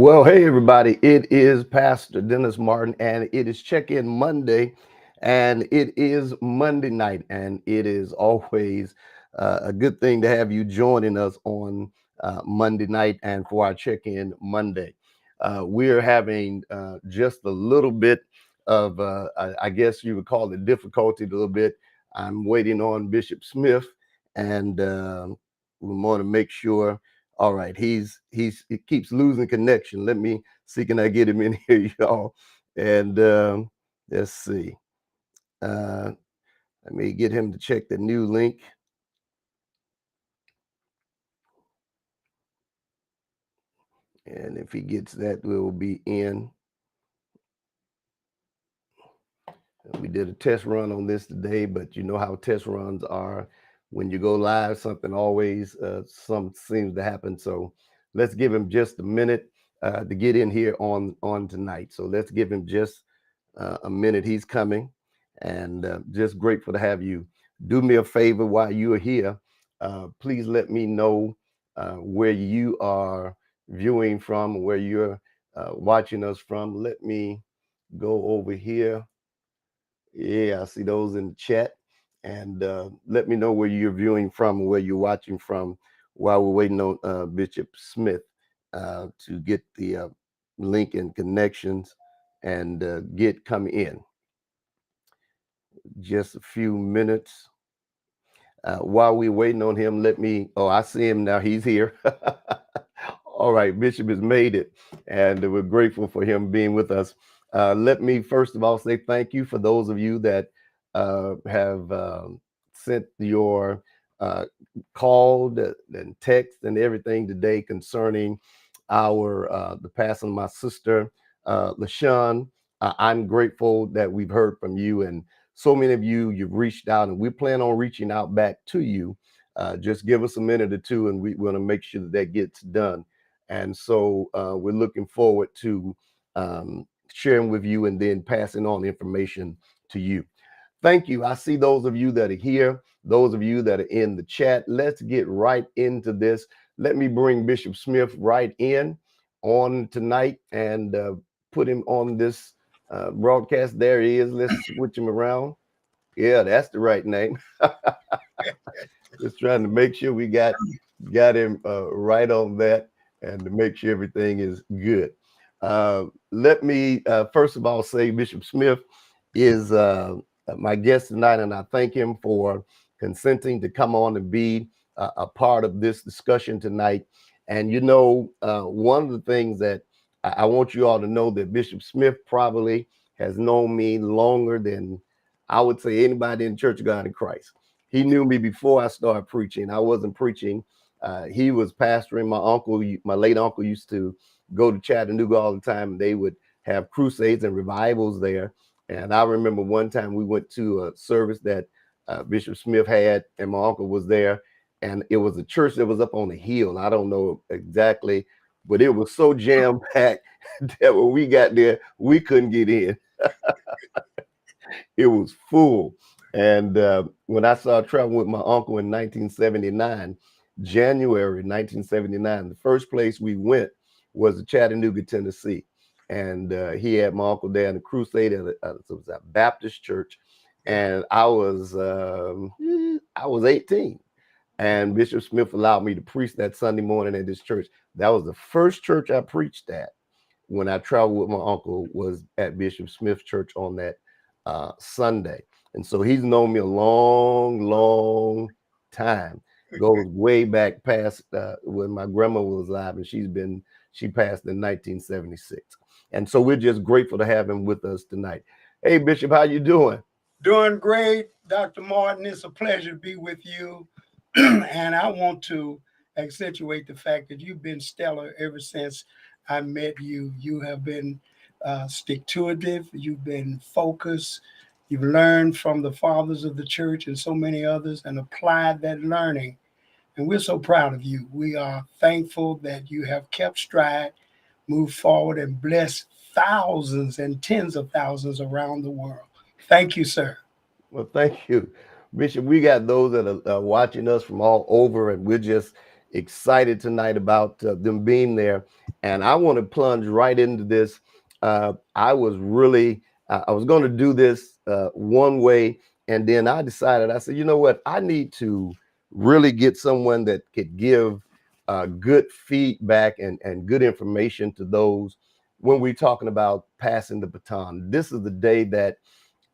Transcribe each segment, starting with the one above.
Well, hey everybody, it is Pastor Dennis Martin, and it is Check-In Monday, and it is Monday night, and it is always a good thing to have you joining us on Monday night and for our Check-In Monday. We're having just a little bit of, I guess you would call it difficulty a little bit. I'm waiting on Bishop Smith, and we want to make sure. All right, he keeps losing connection. Let me see, can I get him in here, y'all? And let's see. Let me get him to check the new link. And if he gets that, we'll be in. We did a test run on this today, but you know how test runs are. When you go live, something always some seems to happen. So let's give him just a minute to get in here on tonight. So let's give him just a minute. He's coming, and just grateful to have you. Do me a favor while you are here. Please let me know where you are viewing from, where you're watching us from. Let me go over here. Yeah, I see those in the chat. And let me know where you're viewing from, where you're watching from, while we're waiting on Bishop Smith to get the link and connections and get coming in. Just a few minutes. While we're waiting on him, I see him now. He's here. All right, Bishop has made it, and we're grateful for him being with us. Let me first of all say thank you for those of you that have sent your call and text and everything today concerning the passing of my sister, LaShawn. I'm grateful that we've heard from you, and so many of you've reached out, and we plan on reaching out back to you. Just give us a minute or two, and we want to make sure that gets done. And so we're looking forward to sharing with you and then passing on information to you. Thank you. I see those of you that are here, those of you that are in the chat. Let's get right into this. Let me bring Bishop Smith right in on tonight and put him on this broadcast. There he is. Let's switch him around. Yeah, that's the right name. Just trying to make sure we got him right on that, and to make sure everything is good. Let me first of all say Bishop Smith is my guest tonight, and I thank him for consenting to come on and be a part of this discussion tonight. And you know, one of the things that I want you all to know, that Bishop Smith probably has known me longer than I would say anybody in the Church of God in Christ. He knew me before I started preaching. I wasn't preaching. He was pastoring. My late uncle used to go to Chattanooga all the time, and they would have crusades and revivals there. And I remember one time we went to a service that Bishop Smith had, and my uncle was there. And it was a church that was up on a hill. I don't know exactly, but it was so jam-packed that when we got there, we couldn't get in. It was full. And when I started traveling with my uncle in 1979, January 1979, the first place we went was Chattanooga, Tennessee. And he had my uncle there in a crusade at a Baptist church. And I was 18. And Bishop Smith allowed me to preach that Sunday morning at this church. That was the first church I preached at when I traveled with my uncle, was at Bishop Smith's church on that Sunday. And so he's known me a long time. Goes way back past when my grandma was alive, and she passed in 1976. And so we're just grateful to have him with us tonight. Hey Bishop, how you doing? Doing great, Dr. Martin. It's a pleasure to be with you. And I want to accentuate the fact that you've been stellar ever since I met you. You have been stick-to-itive. You've been focused. You've learned from the fathers of the church and so many others and applied that learning. And we're so proud of you. We are thankful that you have kept stride, moved forward, and blessed thousands and tens of thousands around the world. Thank you, sir. Well, thank you, Bishop. We got those that are watching us from all over, and we're just excited tonight about them being there. And I want to plunge right into this. I was really, I was going to do this one way. And then I decided, I said, you know what? I need to really get someone that could give good feedback and good information to those when we're talking about passing the baton. This is the day that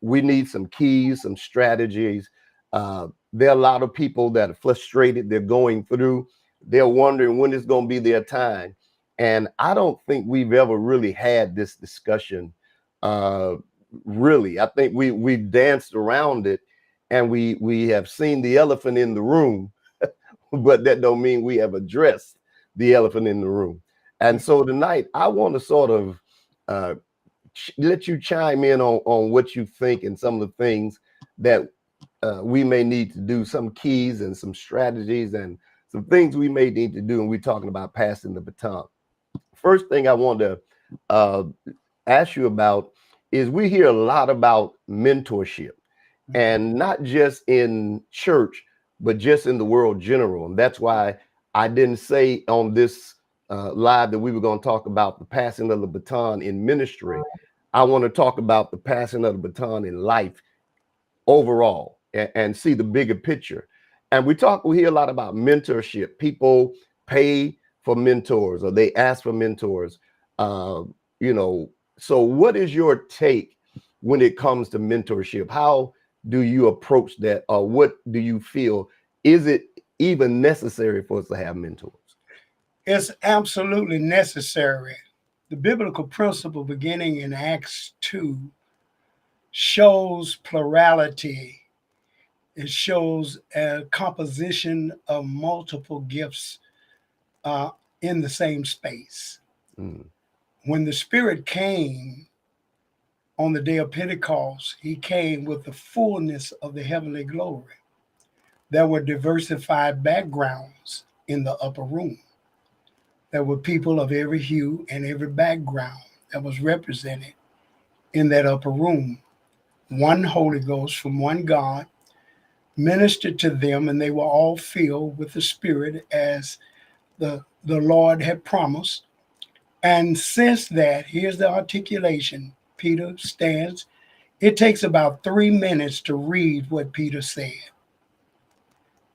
we need some keys, some strategies. There are a lot of people that are frustrated. They're going through. They're wondering when it's going to be their time. And I don't think we've ever really had this discussion. Uh, really, I think we've danced around it, and we have seen the elephant in the room, but that don't mean we have addressed the elephant in the room. And so tonight, I want to sort of uh, let you chime in on what you think and some of the things that we may need to do, some keys and some strategies and some things we may need to do. And we're talking about passing the baton. First thing I want to uh, ask you about is we hear a lot about mentorship, and not just in church, but just in the world general. And that's why I didn't say on this live that we were going to talk about the passing of the baton in ministry. I want to talk about the passing of the baton in life overall, and see the bigger picture. And we hear a lot about mentorship. People pay for mentors or they ask for mentors. Uh, you know, so what is your take when it comes to mentorship? How do you approach that, or what do you feel? Is it even necessary for us to have mentors? It's absolutely necessary. The biblical principle beginning in Acts 2 shows plurality. It shows a composition of multiple gifts uh, in the same space. Mm, When the Spirit came on the day of Pentecost, he came with the fullness of the heavenly glory. There were diversified backgrounds in the upper room. There were people of every hue and every background that was represented in that upper room. One Holy Ghost from one God ministered to them, and they were all filled with the Spirit as the Lord had promised. And since that, here's the articulation. Peter stands. It takes about 3 minutes to read what Peter said.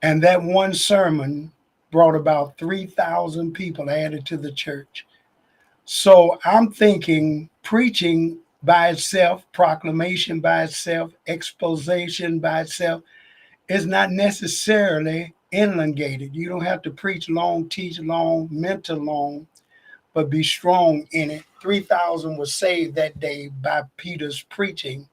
And that one sermon brought about 3,000 people added to the church. So I'm thinking preaching by itself, proclamation by itself, exposition by itself is not necessarily elongated. You don't have to preach long, teach long, mentor long, but be strong in it. 3,000 was saved that day by Peter's preaching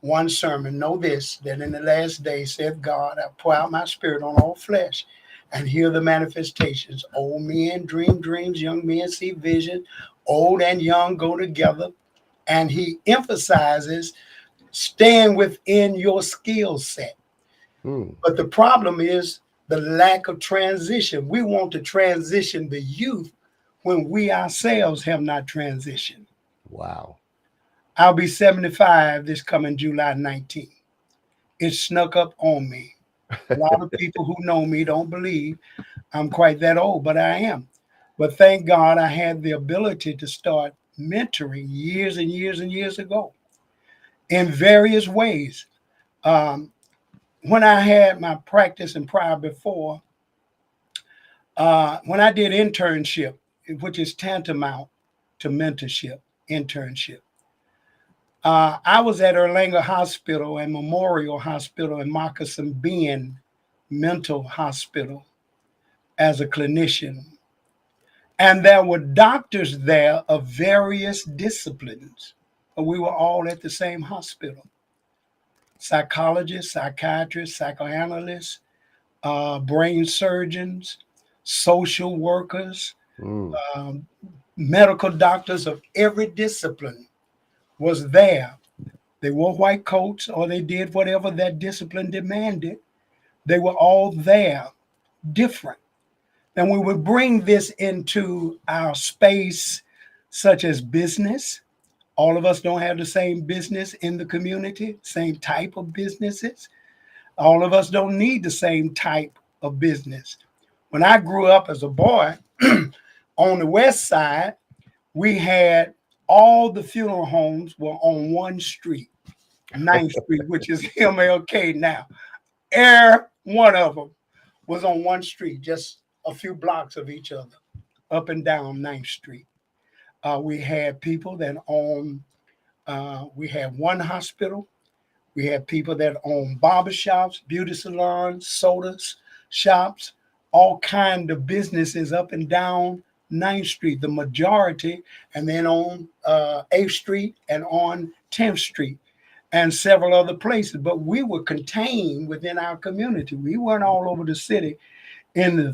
one sermon. Know this, that in the last day, saith God, I pour out my spirit on all flesh, and hear the manifestations. Old men dream dreams, young men see vision, old and young go together. And he emphasizes staying within your skill set. mm, But the problem is the lack of transition. We want to transition the youth when we ourselves have not transitioned. wow. I'll be 75 this coming July 19th. It snuck up on me. A lot of people who know me don't believe I'm quite that old, but I am. But thank God I had the ability to start mentoring years and years and years ago in various ways. Um, when I had my practice and prior before, when I did internship, which is tantamount to mentorship, internship, I was at Erlanger Hospital and Memorial Hospital and Moccasin Bend Mental Hospital as a clinician. And there were doctors there of various disciplines, but we were all at the same hospital. Psychologists, psychiatrists, psychoanalysts, brain surgeons, social workers, Mm, um, medical doctors of every discipline was there. They wore white coats or they did whatever that discipline demanded. They were all there, different. And we would bring this into our space, such as business. All of us don't have the same business in the community, same type of businesses. All of us don't need the same type of business. When I grew up as a boy, on the west side, we had all the funeral homes were on one street, 9th Street, which is MLK now. Every one of them was on one street, just a few blocks of each other, up and down 9th Street. We had people that owned, we had one hospital. We had people that owned barbershops, beauty salons, sodas, shops, all kind of businesses up and down 9th Street, the majority, and then on 8th Street and on 10th Street and several other places. But we were contained within our community. We weren't all over the city in the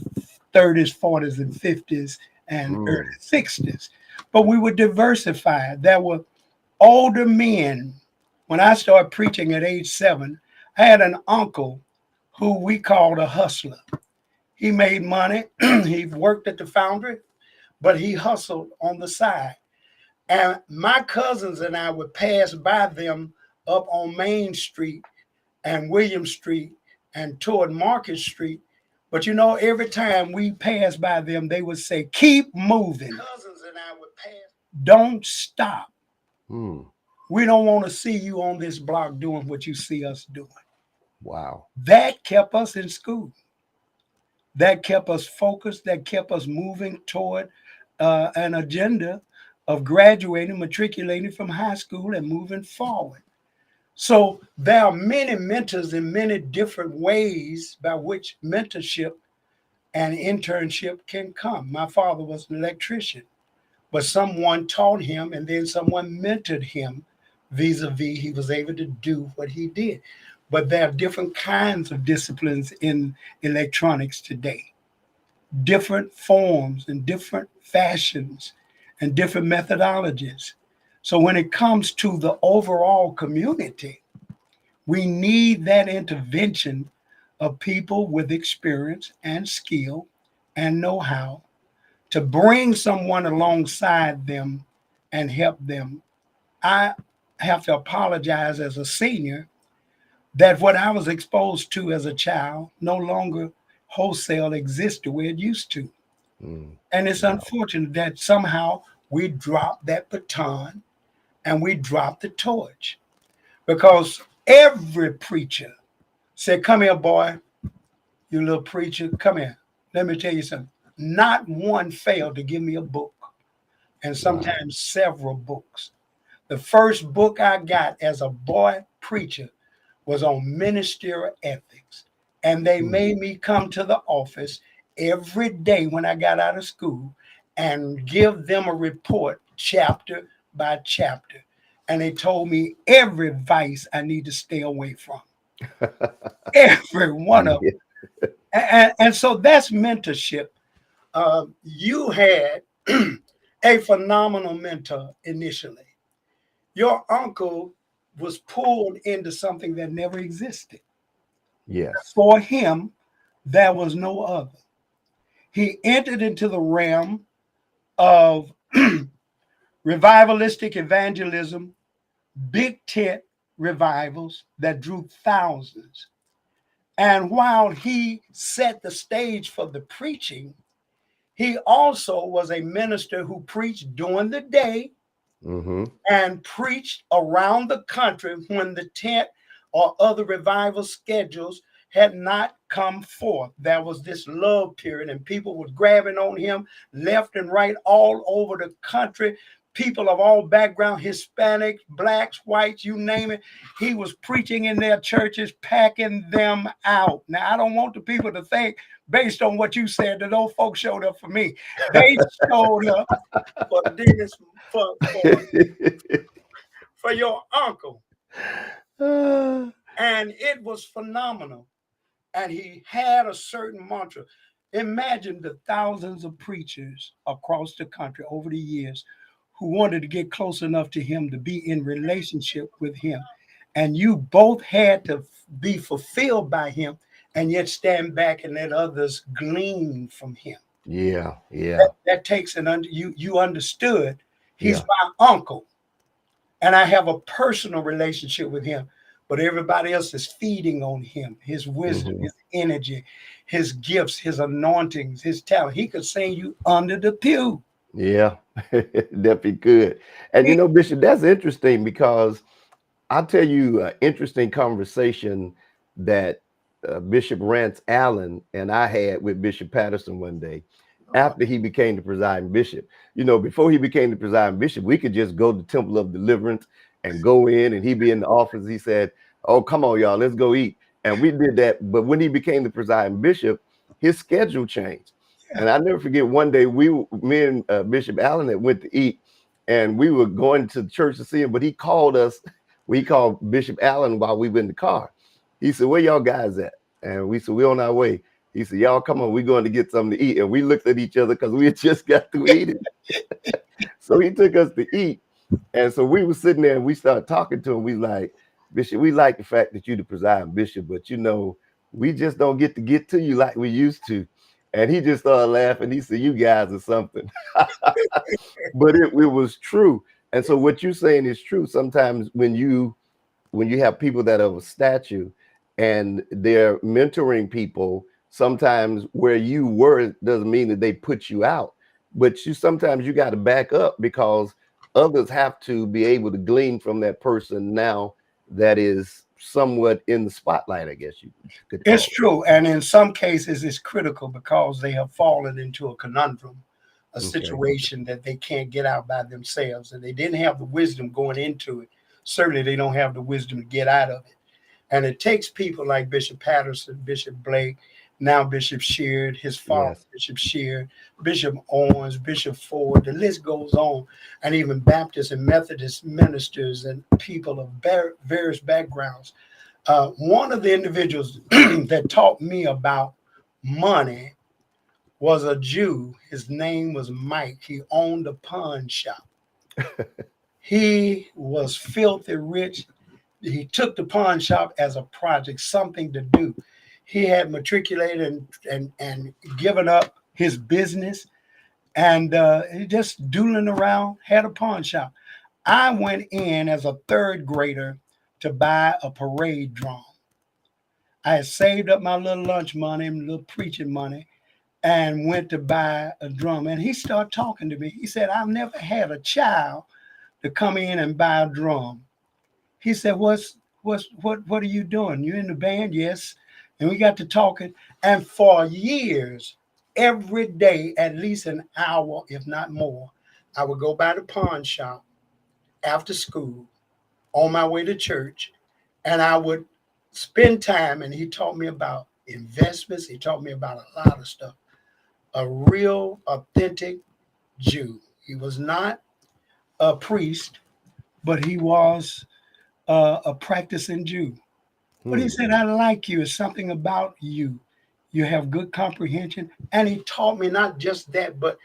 30s, 40s, and 50s and early 60s. But we were diversified. There were older men. When I started preaching at age 7, I had an uncle who we called a hustler. He made money. He worked at the foundry, but he hustled on the side. And my cousins and I would pass by them up on Main Street and William Street and toward Market Street. But you know, every time we passed by them, they would say, "Keep moving." Cousins and I would pass. Don't stop. We don't want to see you on this block doing what you see us doing. Wow. That kept us in school. That kept us focused. That kept us moving toward an agenda of graduating, matriculating from high school and moving forward. So there are many mentors in many different ways by which mentorship and internship can come. My father was an electrician, but someone taught him and then someone mentored him vis-a-vis he was able to do what he did. But there are different kinds of disciplines in electronics today, different forms and different fashions and different methodologies. So when it comes to the overall community, we need that intervention of people with experience and skill and know-how to bring someone alongside them and help them. I have to apologize as a senior that what I was exposed to as a child no longer wholesale exists the way it used to. And it's unfortunate that somehow we dropped that baton and we dropped the torch, because every preacher said, "Come here, boy, you little preacher, come here. Let me tell you something." Not one failed to give me a book, and sometimes several books. The first book I got as a boy preacher was on ministerial ethics. And they made me come to the office every day when I got out of school and give them a report chapter by chapter. And they told me every vice I need to stay away from. Every one of them. And so that's mentorship. You had a phenomenal mentor initially. Your uncle was pulled into something that never existed. Yes. For him, there was no other. He entered into the realm of revivalistic evangelism, big tent revivals that drew thousands. And while he set the stage for the preaching, he also was a minister who preached during the day and preached around the country when the tent or other revival schedules had not come forth. There was this love period and people were grabbing on him left and right all over the country. People of all backgrounds, Hispanics, blacks, whites, you name it. He was preaching in their churches, packing them out. Now, I don't want the people to think, based on what you said, that those folks showed up for me. They showed up for Dennis, for your uncle. And it was phenomenal. And he had a certain mantra. Imagine the thousands of preachers across the country over the years who wanted to get close enough to him to be in relationship with him. And you both had to be fulfilled by him and yet stand back and let others glean from him. Yeah. That takes you understood. He's my uncle. And I have a personal relationship with him. but everybody else is feeding on him, his wisdom, Hmm. his energy, his gifts, his anointings, his talent. He could sing you under the pew. Yeah, definitely good. And He, Bishop, that's interesting because I'll tell you an interesting conversation that Bishop Rance Allen and I had with Bishop Patterson one day after he became the presiding bishop. Before he became the presiding bishop, we could just go to Temple of Deliverance and go in, and he'd be in the office. He said, "Oh, come on, y'all, let's go eat." And we did that. But when he became the presiding bishop, his schedule changed. yeah, And I never forget one day me and Bishop Allen had went to eat, and we were going to the church to see him, but he called us. We called Bishop Allen while we were in the car. He said, "Where y'all guys at?" And we said, "We on our way." He said, "Y'all come on, we're going to get something to eat." And we looked at each other because we had just got through eating. So he took us to eat. And so we were sitting there and we started talking to him. We like, "Bishop, we like the fact that you're the presiding bishop, but we just don't get to you like we used to." And he just started laughing. He said, "You guys are something." But it was true. And so what you're saying is true. Sometimes when you have people that are of a statue and they're mentoring people, sometimes where you were doesn't mean that they put you out, but sometimes you got to back up because others have to be able to glean from that person now that is somewhat in the spotlight, I guess you could it's call true. And in some cases, it's critical because they have fallen into a conundrum, a it. Okay. situation that they can't get out by themselves. And they didn't have the wisdom going into it. Certainly, they don't have the wisdom to get out of it. And it takes people like Bishop Patterson, Bishop Blake, now Bishop Sheard, his father, Yes. Bishop Sheard, Bishop Owens, Bishop Ford, the list goes on, and even Baptist and Methodist ministers and people of various backgrounds. One of the individuals that taught me about money was a Jew. His name was Mike. He owned a pawn shop. He was filthy rich. He took the pawn shop as a project, something to do. He had matriculated and given up his business and he just doodling around, had a pawn shop. I went in as a third grader to buy a parade drum. I had saved up my little lunch money, little preaching money, and went to buy a drum. And he started talking to me. He said, "I've never had a child to come in and buy a drum." He said, what are you doing? You in the band?" "Yes." And we got to talking. And for years, every day, at least an hour, if not more, I would go by the pawn shop after school on my way to church, and I would spend time. And he taught me about investments. He taught me about a lot of stuff. A real, authentic Jew. He was not a priest, but he was a practicing Jew. But he Hmm. said, "I like you. It's something about you. You have good comprehension." And he taught me not just that, but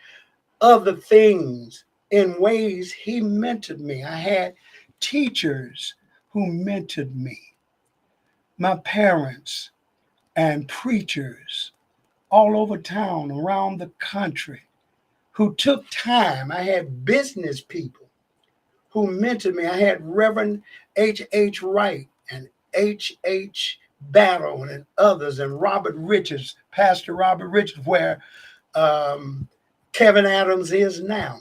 other things in ways he mentored me. I had teachers who mentored me, my parents and preachers all over town, around the country, who took time. I had business people who mentored me. I had Reverend H. Wright and H. Baton and others, and Robert Richards, Pastor Robert Richards, where um, Kevin Adams is now.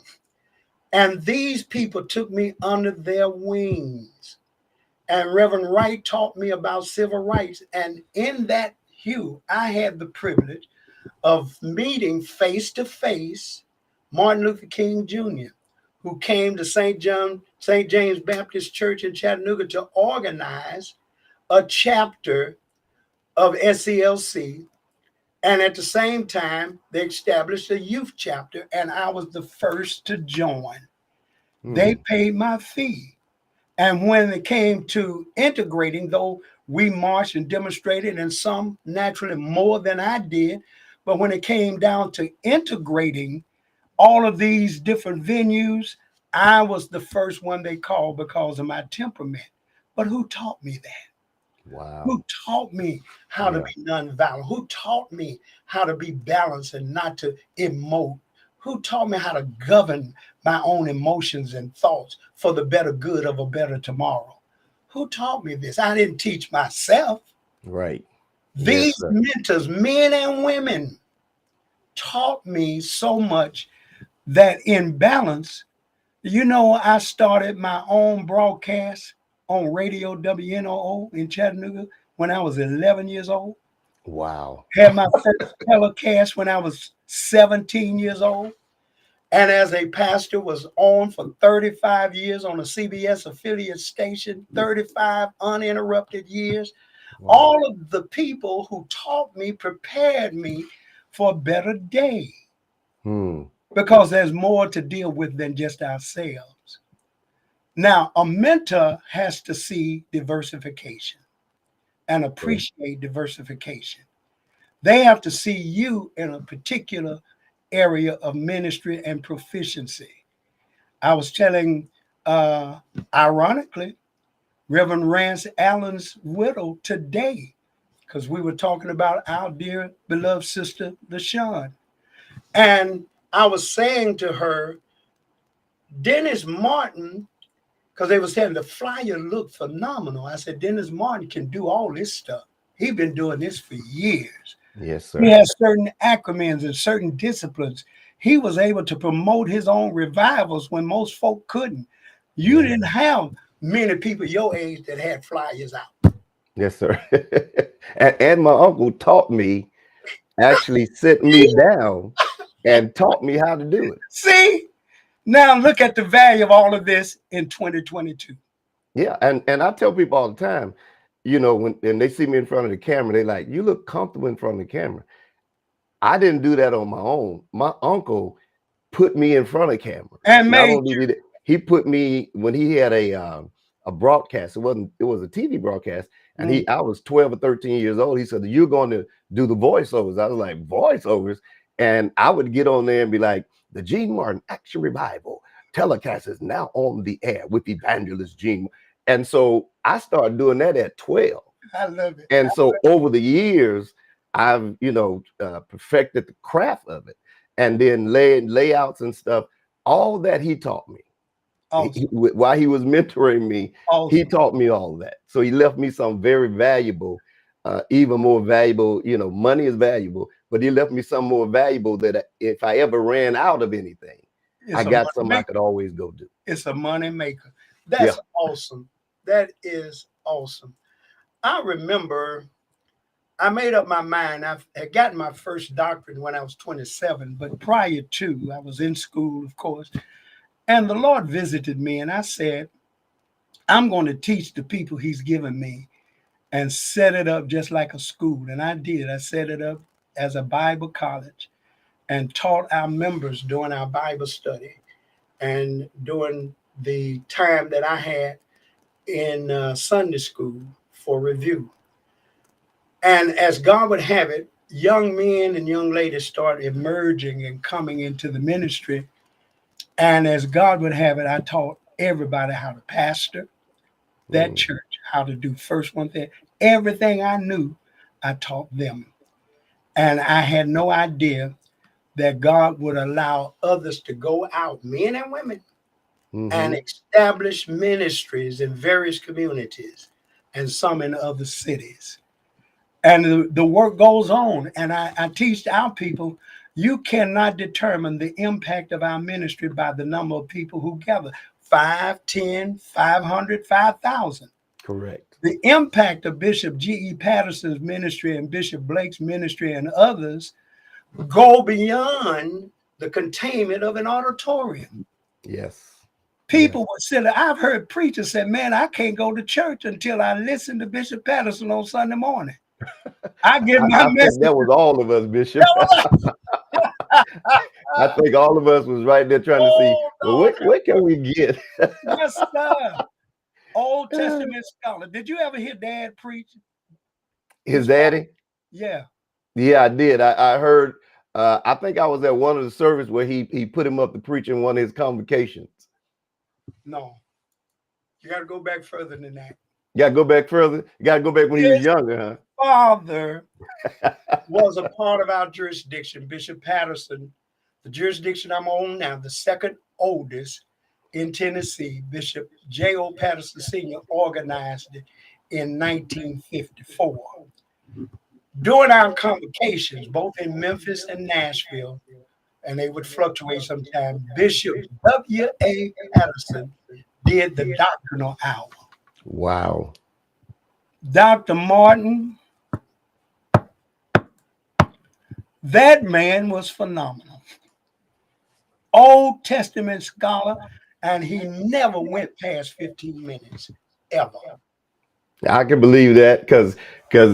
And these people took me under their wings. And Reverend Wright taught me about civil rights. And in that hue, I had the privilege of meeting face to face Martin Luther King Jr., who came to St. James Baptist Church in Chattanooga to organize a chapter of SCLC. And at the same time, they established a youth chapter, and I was the first to join. They Hmm. paid my fee. And when it came to integrating, though we marched and demonstrated, and some naturally more than I did, but when it came down to integrating all of these different venues, I was the first one they called because of my temperament. But who taught me that? Who Wow. taught me how to Yeah. be nonviolent? Who taught me how to be balanced and not to emote? Who taught me how to govern my own emotions and thoughts for the better good of a better tomorrow? Who taught me this? I didn't teach myself. Right. Yes, These sir. mentors, men and women, taught me so much that in balance, I started my own broadcast on radio WNOO in Chattanooga when I was 11 years old. Wow. Had my first telecast when I was 17 years old. And as a pastor, was on for 35 years on a CBS affiliate station, 35 uninterrupted years. Wow. All of the people who taught me prepared me for a better day because there's more to deal with than just ourselves. Now, a mentor has to see diversification and appreciate diversification. They have to see you in a particular area of ministry and proficiency. I was telling, ironically, Reverend Rance Allen's widow today, because we were talking about our dear beloved sister, LaShawn. And I was saying to her, Dennis Martin, because they were saying the flyer looked phenomenal. I said, Dennis Martin can do all this stuff. He's been doing this for years. Yes, sir. He has certain acronyms and certain disciplines. He was able to promote his own revivals when most folk couldn't. You didn't have many people your age that had flyers out. Yes, sir. And my uncle taught me, actually sit me down and taught me how to do it. See, now look at the value of all of this in 2022. Yeah, and I tell people all the time, when they see me in front of the camera, they like, you look comfortable in front of the camera. I didn't do that on my own. My uncle put me in front of camera. And Not made only did he put me when he had a broadcast. It was a TV broadcast, and I was 12 or 13 years old. He said, "You're going to do the voiceovers." I was like, "Voiceovers?" And I would get on there and be like, "The Gene Martin Action Revival telecast is now on the air with evangelist Gene." And so I started doing that at 12. I love it. And so over the years, I've perfected the craft of it, and then layouts and stuff. All that he taught me. Awesome. While he was mentoring me, Awesome. he taught me all of that. So he left me some very valuable, even more valuable. Money is valuable, but he left me some more valuable that if I ever ran out of anything, I got something I could always go do. It's a money maker. That's awesome. That is awesome. I remember I made up my mind. I had gotten my first doctorate when I was 27, but prior to, I was in school, of course, and the Lord visited me, and I said, I'm going to teach the people he's given me and set it up just like a school. And I did. I set it up as a Bible college and taught our members during our Bible study and during the time that I had in Sunday school for review. And as God would have it, young men and young ladies started emerging and coming into the ministry. And as God would have it, I taught everybody how to pastor that church, how to do first one thing. Everything I knew, I taught them. And I had no idea that God would allow others to go out, men and women, and establish ministries in various communities and some in other cities. And the work goes on. And I teach our people, you cannot determine the impact of our ministry by the number of people who gather. 5, 10, 500, 5,000. Correct. The impact of Bishop G.E. Patterson's ministry and Bishop Blake's ministry and others go beyond the containment of an auditorium. Yes. People would sit there. I've heard preachers say, man, I can't go to church until I listen to Bishop Patterson on Sunday morning. I get my message. Think that was all of us, Bishop. I think all of us was right there trying to see, well, what can we get? Yes, sir. Old Testament scholar. Did you ever hear Dad preach? His daddy? Yeah. Yeah, I did. I heard, I think I was at one of the services where he put him up to preach in one of his convocations. No. You got to go back further than that. You got to go back further? You got to go back when he was younger, huh? Father was a part of our jurisdiction, Bishop Patterson, the jurisdiction I'm on now, the second oldest, in Tennessee. Bishop J.O. Patterson Sr. organized it in 1954. During our convocations, both in Memphis and Nashville, and they would fluctuate sometimes, Bishop W.A. Patterson did the doctrinal hour. Wow. Dr. Martin, that man was phenomenal. Old Testament scholar, and he never went past 15 minutes, ever. I can believe that because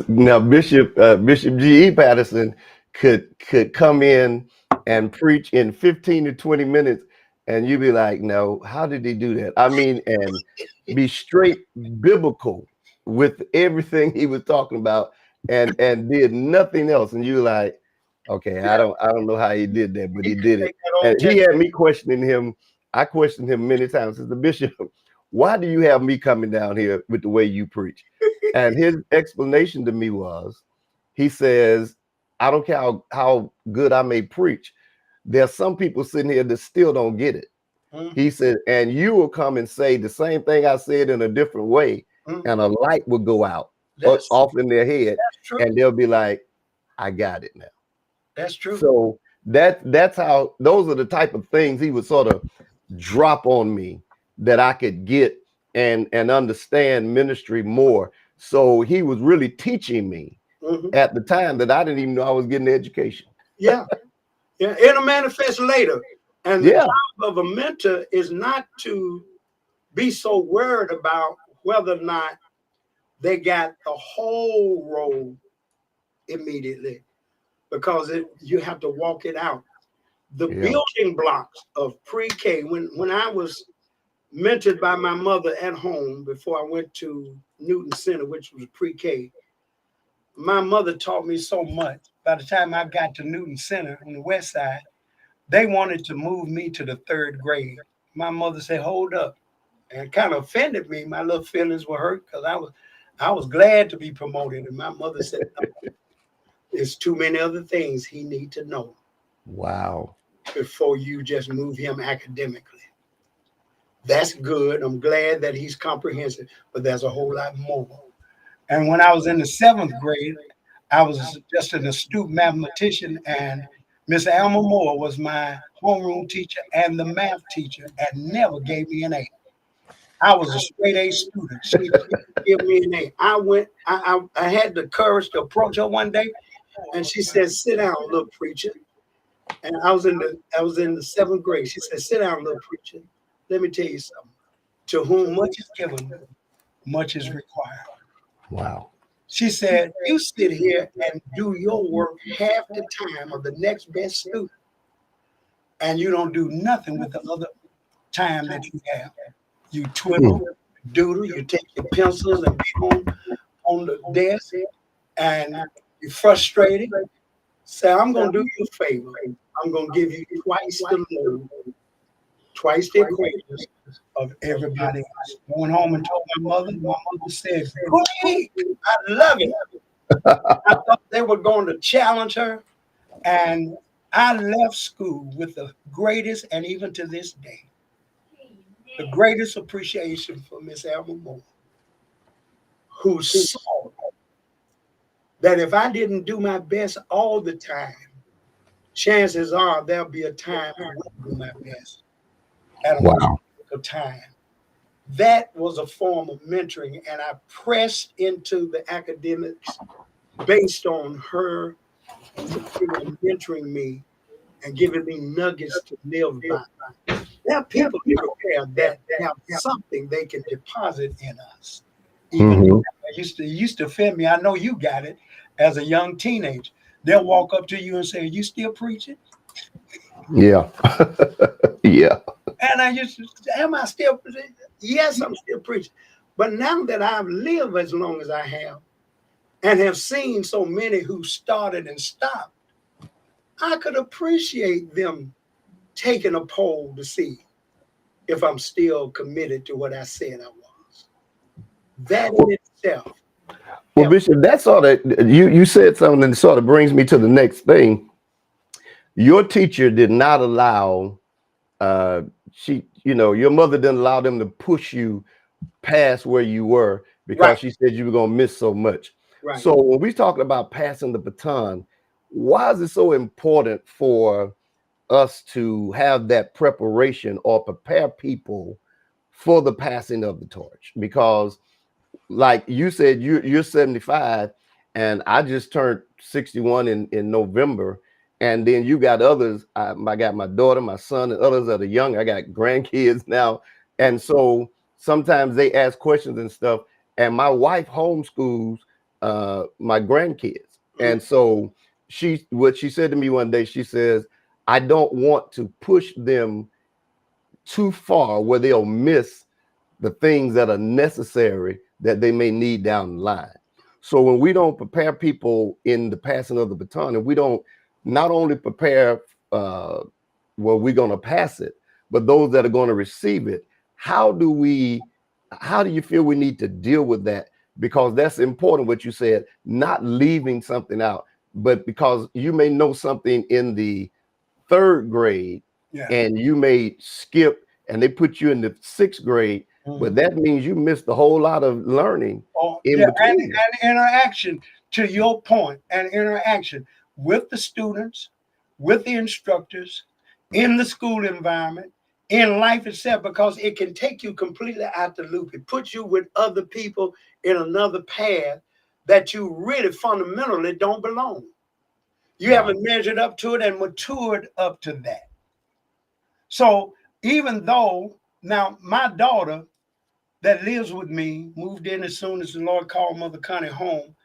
now Bishop G.E. Patterson could come in and preach in 15 to 20 minutes, and you'd be like, no, how did he do that? I mean, and be straight biblical with everything he was talking about, and did nothing else, and you're like, okay, I don't know how he did that, but he did it, and he had me questioning him. I questioned him many times as the bishop. Why do you have me coming down here with the way you preach? And his explanation to me was, he says, I don't care how good I may preach. There's some people sitting here that still don't get it. He said, and you will come and say the same thing I said in a different way, and a light will go out off in their head, and they'll be like, I got it now. That's true. So that's how, those are the type of things he would sort of drop on me that I could get and understand ministry more. So he was really teaching me at the time that I didn't even know I was getting the education. Yeah. It'll manifest later. And the job of a mentor is not to be so worried about whether or not they got the whole role immediately, because you have to walk it out. The building blocks of pre-K, when I was mentored by my mother at home before I went to Newton Center, which was pre-K, my mother taught me so much. By the time I got to Newton Center on the west side, they wanted to move me to the 3rd grade. My mother said, hold up. And it kind of offended me. My little feelings were hurt because I was glad to be promoted. And my mother said, no, there's too many other things he need to know. Wow. Before you just move him academically. That's good. I'm glad that he's comprehensive, but there's a whole lot more. And when I was in the 7th grade, I was just an astute mathematician, and Miss Alma Moore was my homeroom teacher and the math teacher, and never gave me an A. I was a straight A student. She didn't give me an A. I had the courage to approach her one day, and she said, sit down, little preacher. And I was in the 7th grade. She said, sit down, little preacher. Let me tell you something. To whom much is given, much is required. Wow. She said, you sit here and do your work half the time of the next best student, and you don't do nothing with the other time that you have. You twiddle, doodle, you take your pencils and be on the desk, and you're frustrated. Say, I'm going to do you a favor. I'm going to give you twice the load, twice the equations of everybody else. I went home and told my mother. My mother said, great, I love it. I thought they were going to challenge her. And I left school with the greatest, and even to this day, the greatest appreciation for Miss Alma Moore, who saw that if I didn't do my best all the time, chances are there'll be a time I won't do my best at a particular time. That was a form of mentoring, and I pressed into the academics based on her mentoring me and giving me nuggets to live by. There are people prepared that have something they can deposit in us. Even though it used to offend me. I know you got it as a young teenager. They'll walk up to you and say, "Are you still preaching?" Yeah. Yeah. And I used to say, am I still preaching? Yes, I'm still preaching. But now that I've lived as long as I have and have seen so many who started and stopped, I could appreciate them taking a poll to see if I'm still committed to what I said I was. That in itself. Well, Bishop, that's sort of, you said something that sort of brings me to the next thing. Your teacher did not allow, you know, your mother didn't allow them to push you past where you were Right, because she said you were going to miss so much. right. So when we talking about passing the baton, why is it so important for us to have that preparation or prepare people for the passing of the torch? Because like you said, you're 75, and I just turned 61 in November. And then you got others. I got my daughter, my son, and others that are young. I got grandkids now. And so sometimes they ask questions and stuff. And my wife homeschools my grandkids. Mhm. And so what she said to me one day, she says, I don't want to push them too far where they'll miss the things that are necessary that they may need down the line. So when we don't prepare people in the passing of the baton, and we don't not only prepare well, we're going to pass it, but those that are going to receive it, how do you feel we need to deal with that? Because that's important what you said, not leaving something out, but because you may know something in the third grade Yeah. and you may skip and they put you in the sixth grade, but Mhm. that means you missed a whole lot of learning Oh, in yeah, between. and interaction, to your point, and interaction with the students, with the instructors, in the school environment, in life itself, because it can take you completely out the loop. It puts you with other people in another path that you really fundamentally don't belong. You Wow. haven't measured up to it and matured up to that. So even though now my daughter that lives with me moved in as soon as the Lord called Mother Connie home,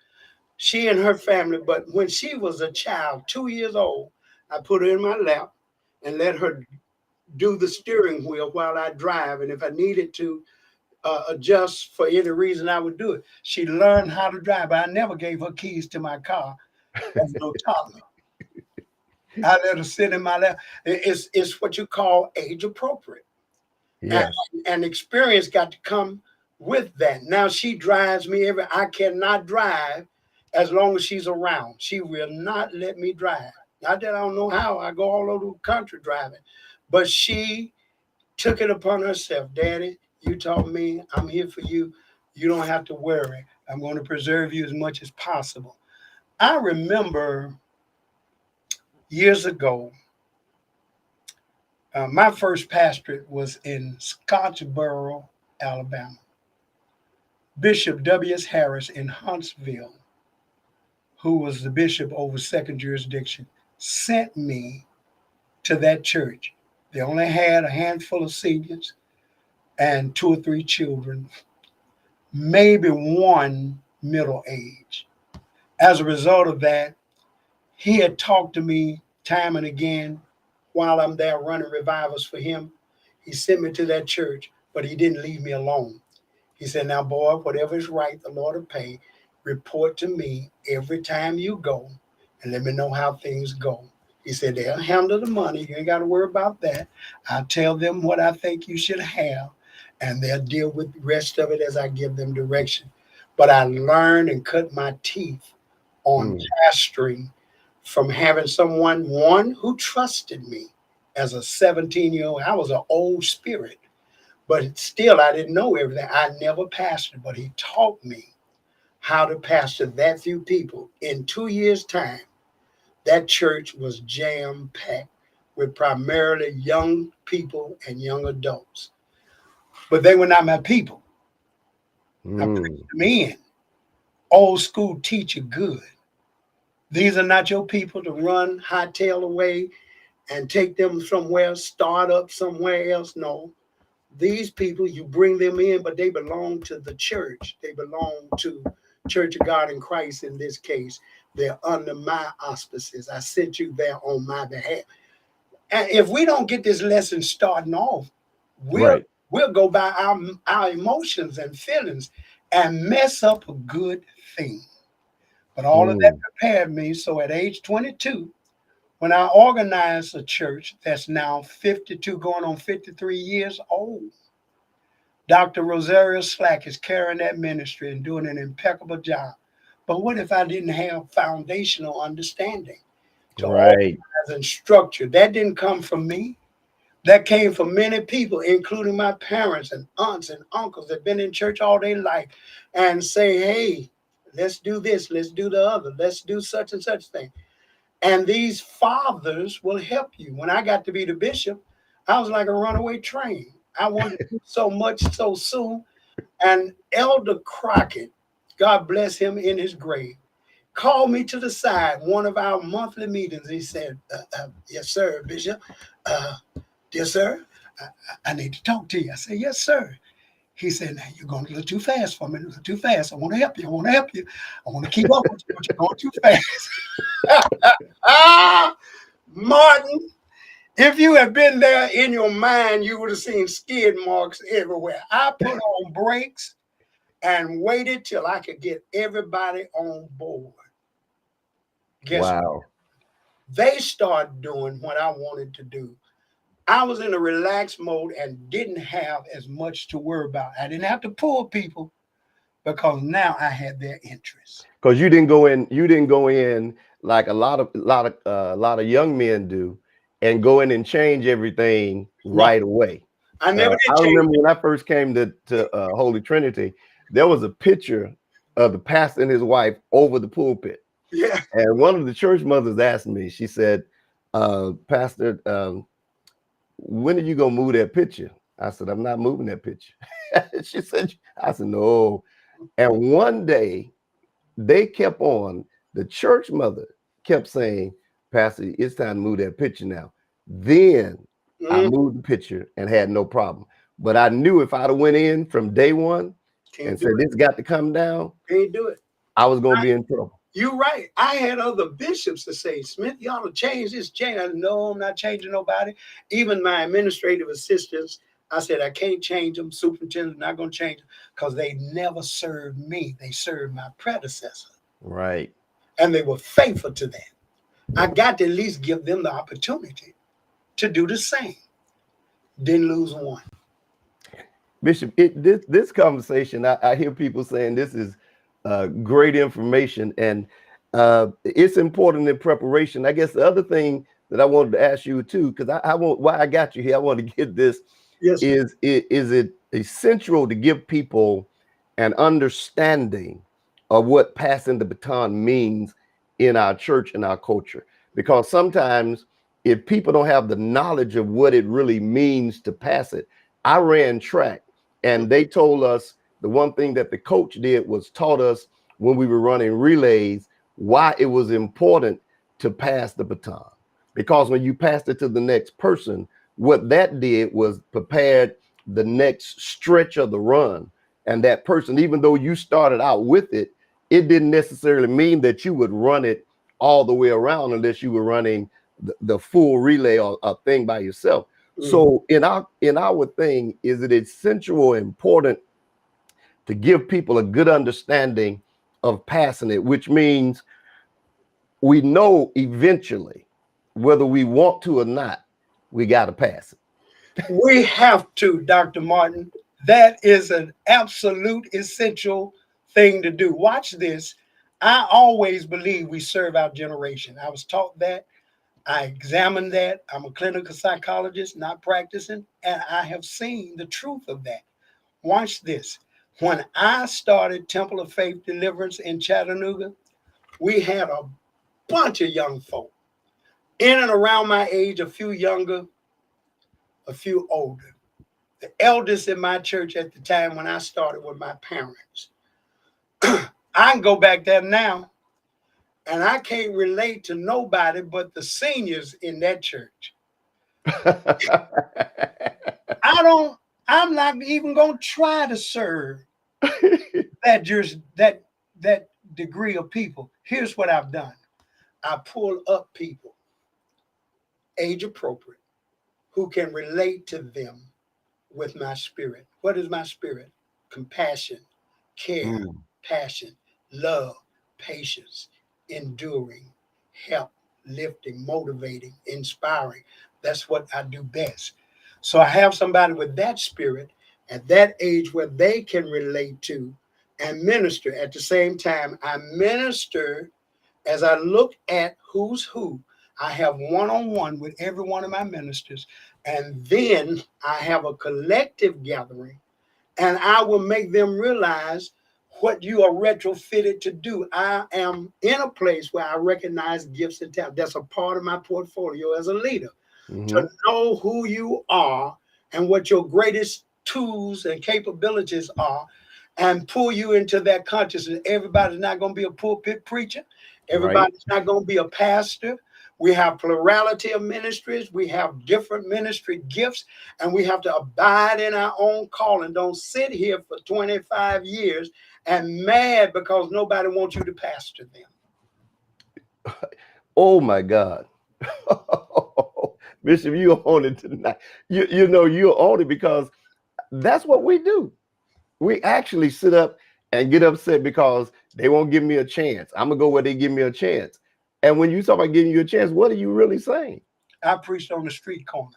she and her family, but when she was a child, 2 years old, I put her in my lap and let her do the steering wheel while I drive. And if I needed to adjust for any reason, I would do it. She learned how to drive. I never gave her keys to my car as no toddler. I let her sit in my lap. It's what you call age appropriate. And, Yes. and experience got to come with that. Now she drives me I cannot drive as long as she's around. She will not let me drive. Not that I don't know how. I go all over the country driving. But she took it upon herself. Daddy, you taught me. I'm here for you. You don't have to worry. I'm going to preserve you as much as possible. I remember years ago, my first pastorate was in Scottsboro, Alabama. Bishop W.S. Harris in Huntsville, who was the bishop over second jurisdiction, sent me to that church. They only had a handful of seniors and two or three children, maybe one middle age. As a result of that, he had talked to me time and again while I'm there running revivals for him. He sent me to that church, but he didn't leave me alone. He said, now, boy, whatever is right, the Lord will pay. Report to me every time you go and let me know how things go. He said, they'll handle the money. You ain't got to worry about that. I'll tell them what I think you should have, and they'll deal with the rest of it as I give them direction. But I learned and cut my teeth on Mm, pastoring from having someone, one, who trusted me as a 17-year-old. I was an old spirit, but still, I didn't know everything. I never pastored, but he taught me how to pastor that few people. In 2 years' time, that church was jam packed with primarily young people and young adults. But they were not my people. I mm. preached them in. Old school teacher good. These are not your people to run, hightail away and take them somewhere, start up somewhere else. No, these people, you bring them in, but they belong to the church. They belong to Church of God in Christ in this case. They're under my auspices. I sent you there on my behalf. And if we don't get this lesson starting off, we'll Right. we'll go by our emotions and feelings and mess up a good thing. But all of that Mm, prepared me. So at age 22, when I organized a church that's now 52, going on 53 years old, Dr. Rosario Slack is carrying that ministry and doing an impeccable job. But what if I didn't have foundational understanding to right. organize and structure? That didn't come from me. that came from many people, including my parents and aunts and uncles that been in church all their life, and say, hey, let's do this, let's do the other, let's do such and such thing. And these fathers will help you. When I got to be the bishop, I was like a runaway train. I wanted to do so much so soon. And Elder Crockett, God bless him in his grave, called me to the side, one of our monthly meetings. He said, yes, sir, Bishop. Dear sir, I need to talk to you. I said, yes, sir. He said, now you're going a little too fast for me, a little too fast. I want to help you. I want to help you. I want to keep up with you, but you're going too fast. Martin, if you had been there in your mind, you would have seen skid marks everywhere. I put on brakes and waited till I could get everybody on board. Guess what? Wow. They started doing what I wanted to do. I was in a relaxed mode and didn't have as much to worry about. I didn't have to pull people because now I had their interest. Because you didn't go in like a lot of young men do, and go in and change everything right away. I never did I change. remember when I first came to Holy Trinity, there was a picture of the pastor and his wife over the pulpit. Yeah. And one of the church mothers asked me, she said, Pastor, when are you gonna move that picture? I said, I'm not moving that picture. She said, I said, no. And one day they kept on, the church mother kept saying, Pastor, it's time to move that picture now. Then I moved the picture and had no problem. But I knew if I'd have went in from day one and said, this got to come down, can't do it. I was going to be in trouble. You're right. I had other bishops to say, Smith, you ought to change this. No, I'm not changing nobody. Even my administrative assistants, I said, I can't change them. Superintendent's not going to change them because they never served me. They served my predecessor. Right. And they were faithful to that. I got to at least give them the opportunity to do the same. Didn't lose one. Bishop, this conversation, I hear people saying this is great information, and it's important in preparation. I guess the other thing that I wanted to ask you too, because I want, why I got you here, I want to get this. Yes. Is it essential to give people an understanding of what passing the baton means in our church and our culture? Because sometimes if people don't have the knowledge of what it really means to pass it, I ran track and they told us the one thing that the coach did was taught us when we were running relays why it was important to pass the baton. Because when you passed it to the next person, what that did was prepared the next stretch of the run. And that person, even though you started out with it, it didn't necessarily mean that you would run it all the way around unless you were running the full relay or a thing by yourself. So in our thing, is it essential or important to give people a good understanding of passing it, which means we know eventually, whether we want to or not, we got to pass it. We have to, Dr. Martin. That is an absolute essential thing to do. Watch this. I always believe we serve our generation. I was taught that. I examined that. I'm a clinical psychologist, not practicing, and I have seen the truth of that. Watch this. When I started Temple of Faith Deliverance in Chattanooga, we had a bunch of young folk in and around my age, a few younger, a few older. The eldest in my church at the time when I started were my parents. I can go back there now, and I can't relate to nobody but the seniors in that church. I'm not even going to try to serve that degree of people. Here's what I've done. I pull up people, age appropriate, who can relate to them with my spirit. What is my spirit? Compassion, care, passion, love, patience, enduring, help, lifting, motivating, inspiring. That's what I do best. So I have somebody with that spirit at that age where they can relate to and minister. At the same time, I minister as I look at who's who. I have one-on-one with every one of my ministers. And then I have a collective gathering, and I will make them realize what you are retrofitted to do. I am in a place where I recognize gifts and talent. That's a part of my portfolio as a leader, Mm-hmm. to know who you are and what your greatest tools and capabilities are, and pull you into that consciousness. Everybody's not going to be a pulpit preacher. Right. Everybody's not going to be a pastor. We have plurality of ministries. We have different ministry gifts, and we have to abide in our own calling. Don't sit here for 25 years and mad because nobody wants you to pastor them. Oh my God. Bishop, you own it tonight. You know you own it because that's what we do. We actually sit up and get upset because they won't give me a chance. I'm gonna go where they give me a chance. And when you talk about giving you a chance, what are you really saying? I preached on the street corner.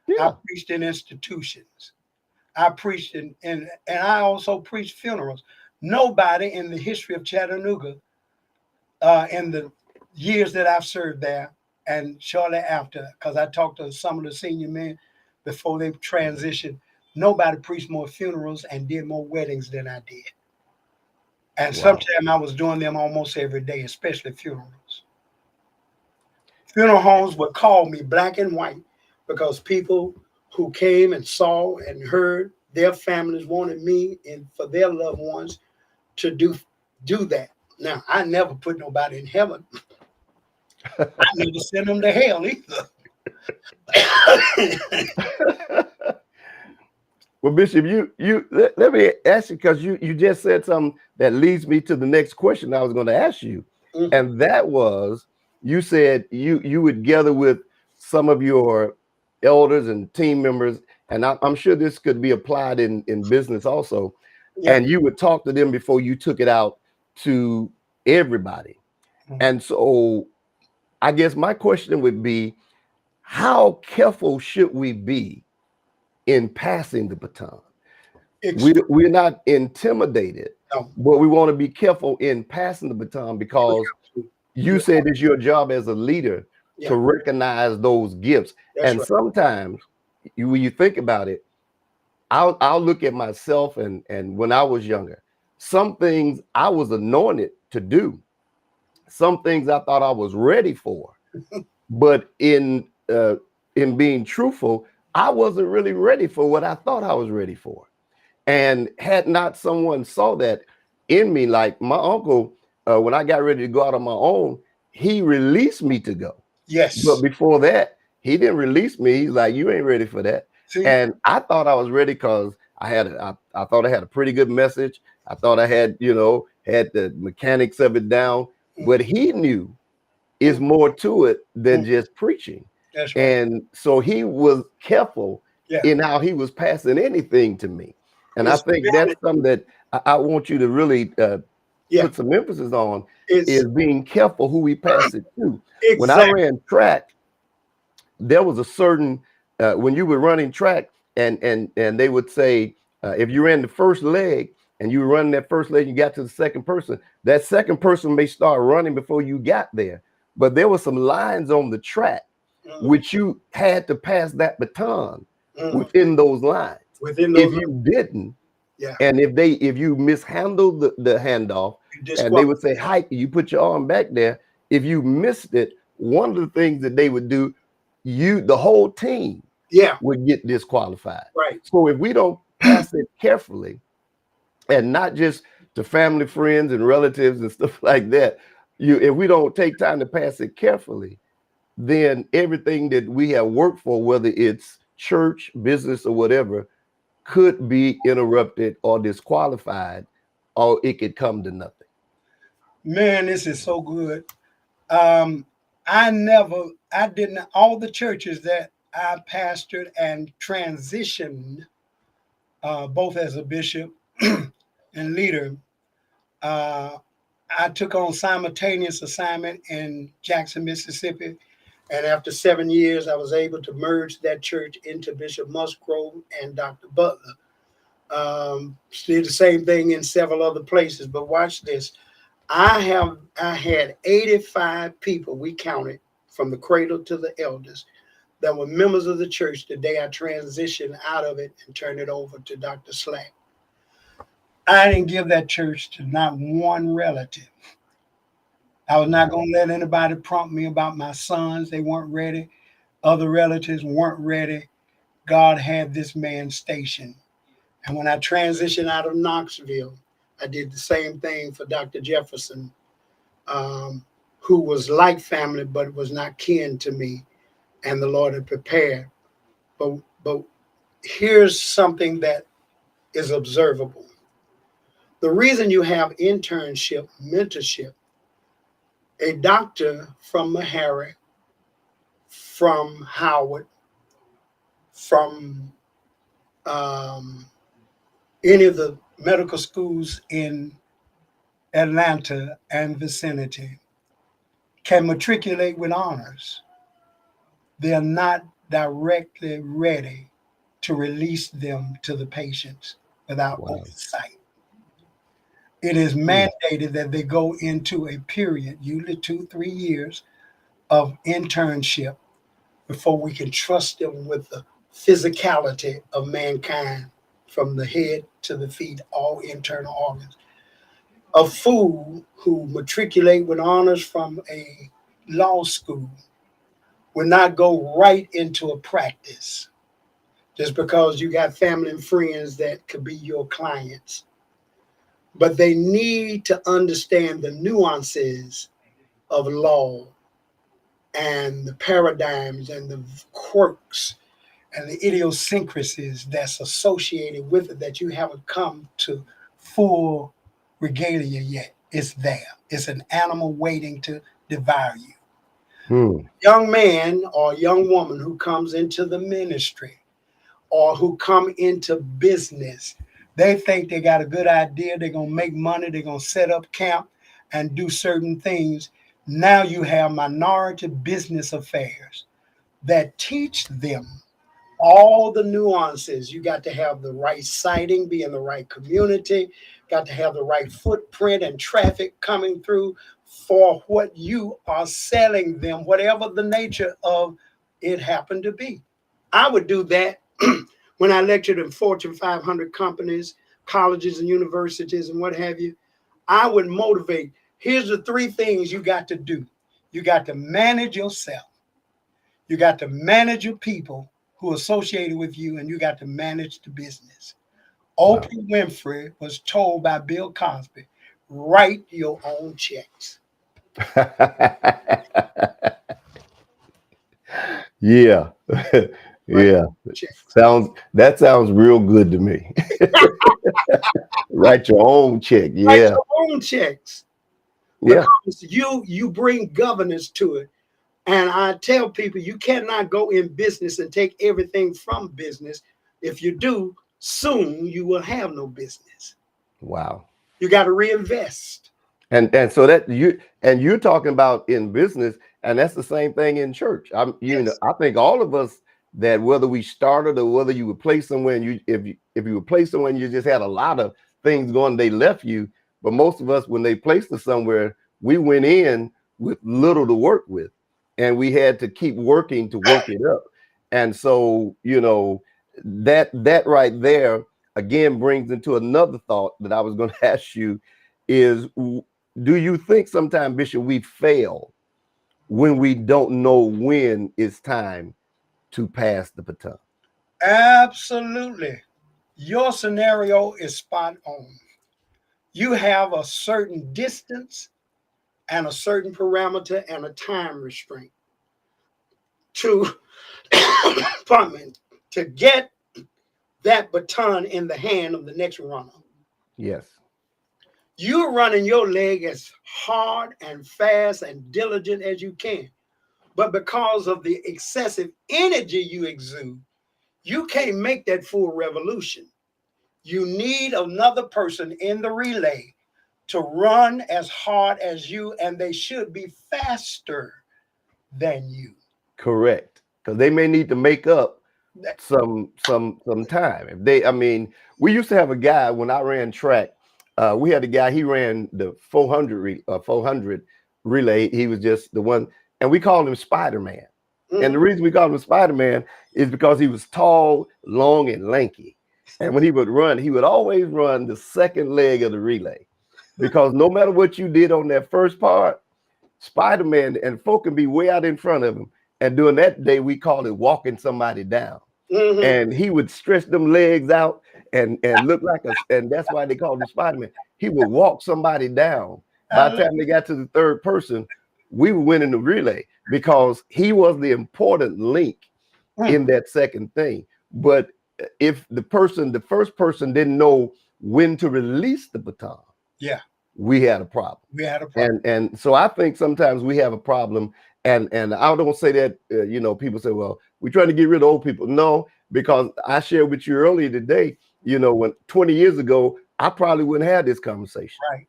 I Yeah. preached in institutions. I preached and I also preached funerals. Nobody in the history of Chattanooga, in the years that I've served there and shortly after, because I talked to some of the senior men before they transitioned, nobody preached more funerals and did more weddings than I did. And Wow. sometimes I was doing them almost every day, especially funerals. Funeral homes would call me black and white because people who came and saw and heard, their families wanted me and for their loved ones to do that. Now, I never put nobody in heaven. I never sent them to hell either. Well, Bishop, let me ask you because you just said something that leads me to the next question I was going to ask you, Mhm. and that was you said you would gather with some of your elders and team members, and I'm sure this could be applied in business also, Yeah. and you would talk to them before you took it out to everybody. Mhm. And so I guess my question would be, how careful should we be in passing the baton? We're not intimidated, No, but we want to be careful in passing the baton you because have to. you You, said it's your job as a leader yeah, to recognize those gifts. that's And right. sometimes when you think about it, I'll look at myself and when I was younger, some things I was anointed to do, some things I thought I was ready for, but in being truthful, I wasn't really ready for what I thought I was ready for. And had not someone saw that in me, like my uncle, when I got ready to go out on my own, he released me to go. But Yes. before that, he didn't release me. He's like, "You ain't ready for that." See, And I thought I was ready because I thought I had a pretty good message. I thought I had, had the mechanics of it down. mm, But he knew is mm, more to it than mm, just preaching. that's right. And so he was careful Yeah. in how he was passing anything to me. And I It's think that's very, something that I want you to really yeah, put some emphasis on is it's being careful who we pass it to. When I exact. ran track, there was a certain when you were running track and they would say if you ran the first leg and you were running that first leg, you got to the second person, that second person may start running before you got there. But there were some lines on the track Mm, which you had to pass that baton mm, within those lines. within If those, you didn't, yeah, and if you mishandled the handoff, you and they disqualify. would say hike, you put your arm back there. If you missed it, one of the things that they would do, the whole team Yeah, would get disqualified. right. So if we don't pass it carefully, and not just to family, friends, and relatives and stuff like that, if we don't take time to pass it carefully, then everything that we have worked for, whether it's church, business, or whatever, could be interrupted or disqualified, or it could come to nothing. Man, this is so good. Um, I didn't, all the churches that I pastored and transitioned, both as a bishop and leader, uh, I took on simultaneous assignment in Jackson, Mississippi. And after 7 years, I was able to merge that church into Bishop Musgrove and Dr. Butler. Did the same thing in several other places. But watch this. I had 85 people, we counted from the cradle to the elders, that were members of the church the day I transitioned out of it and turned it over to Dr. Slack. I didn't give that church to not one relative. I was not going to let anybody prompt me about my sons. They weren't ready. Other relatives weren't ready. God had this man stationed. And when I transitioned out of Knoxville, I did the same thing for Dr. Jefferson, who was like family but was not kin to me, and the Lord had prepared. But here's something that is observable. The reason you have internship, mentorship, a doctor from Meharry, from Howard, from any of the medical schools in Atlanta and vicinity can matriculate with honors. They are not directly ready to release them to the patients without Wow. oversight. It is Hmm. mandated that they go into a period, usually 2, 3 years, of internship before we can trust them with the physicality of mankind from the head to the feet, all internal organs. A fool who matriculate with honors from a law school will not go right into a practice just because you got family and friends that could be your clients. But they need to understand the nuances of law and the paradigms and the quirks and the idiosyncrasies that's associated with it that you haven't come to full regalia yet. It's there. It's an animal waiting to devour you. Hmm. Young man or young woman who comes into the ministry or who come into business, they think they got a good idea. They're going to make money. They're going to set up camp and do certain things. Now you have minority business affairs that teach them all the nuances. You got to have the right siting, be in the right community, got to have the right footprint and traffic coming through for what you are selling them, whatever the nature of it happened to be. I would do that when I lectured in Fortune 500 companies, colleges and universities and what have you. I would motivate. Here's the 3 things you got to do. You got to manage yourself. You got to manage your people who are associated with you, and you got to manage the business. Wow. Oprah Winfrey was told by Bill Cosby, write your own checks. Yeah. Write Yeah. your checks. That sounds real good to me. Write your own check. Write Yeah. your own checks Yeah. because you bring governance to it. And I tell people you cannot go in business and take everything from business. If you do, soon you will have no business. Wow. You got to reinvest. And so that you're talking about in business, and that's the same thing in church. Yes. I think all of us, that whether we started or whether you were placed somewhere, and if you were placed somewhere and you just had a lot of things going, they left you. But most of us, when they placed us somewhere, we went in with little to work with, and we had to keep working to work it up. And so, that right there again brings into another thought that I was going to ask you is, do you think sometimes, Bishop, we fail when we don't know when it's time to pass the baton? Absolutely. Your scenario is spot on. You have a certain distance and a certain parameter and a time restraint to, pardon me, to get that baton in the hand of the next runner. Yes. You're running your leg as hard and fast and diligent as you can. But because of the excessive energy you exude, you can't make that full revolution. You need another person in the relay to run as hard as you, and they should be faster than you. Correct. Because they may need to make up some time. If they, I mean, we used to have a guy when I ran track. We had a guy. He ran the 400 relay. He was just the one, and we called him Spider Man. And the Mhm. reason we called him Spider-Man is because he was tall, long, and lanky. And when he would run, he would always run the second leg of the relay. Because no matter what you did on that first part, Spider-Man and folk can be way out in front of him. And during that day, we called it walking somebody down. Mhm. And he would stretch them legs out and look like a, and that's why they called him Spider-Man. He would walk somebody down. I By the love time they got to the third person, we were winning the relay because he was the important link mm, in that second thing. But if the first person didn't know when to release the baton, yeah, we had a problem. we had a problem. And so I think sometimes we have a problem. And I don't say that people say, well, we're trying to get rid of old people. No, because I shared with you earlier today, when 20 years ago, I probably wouldn't have this conversation. Right.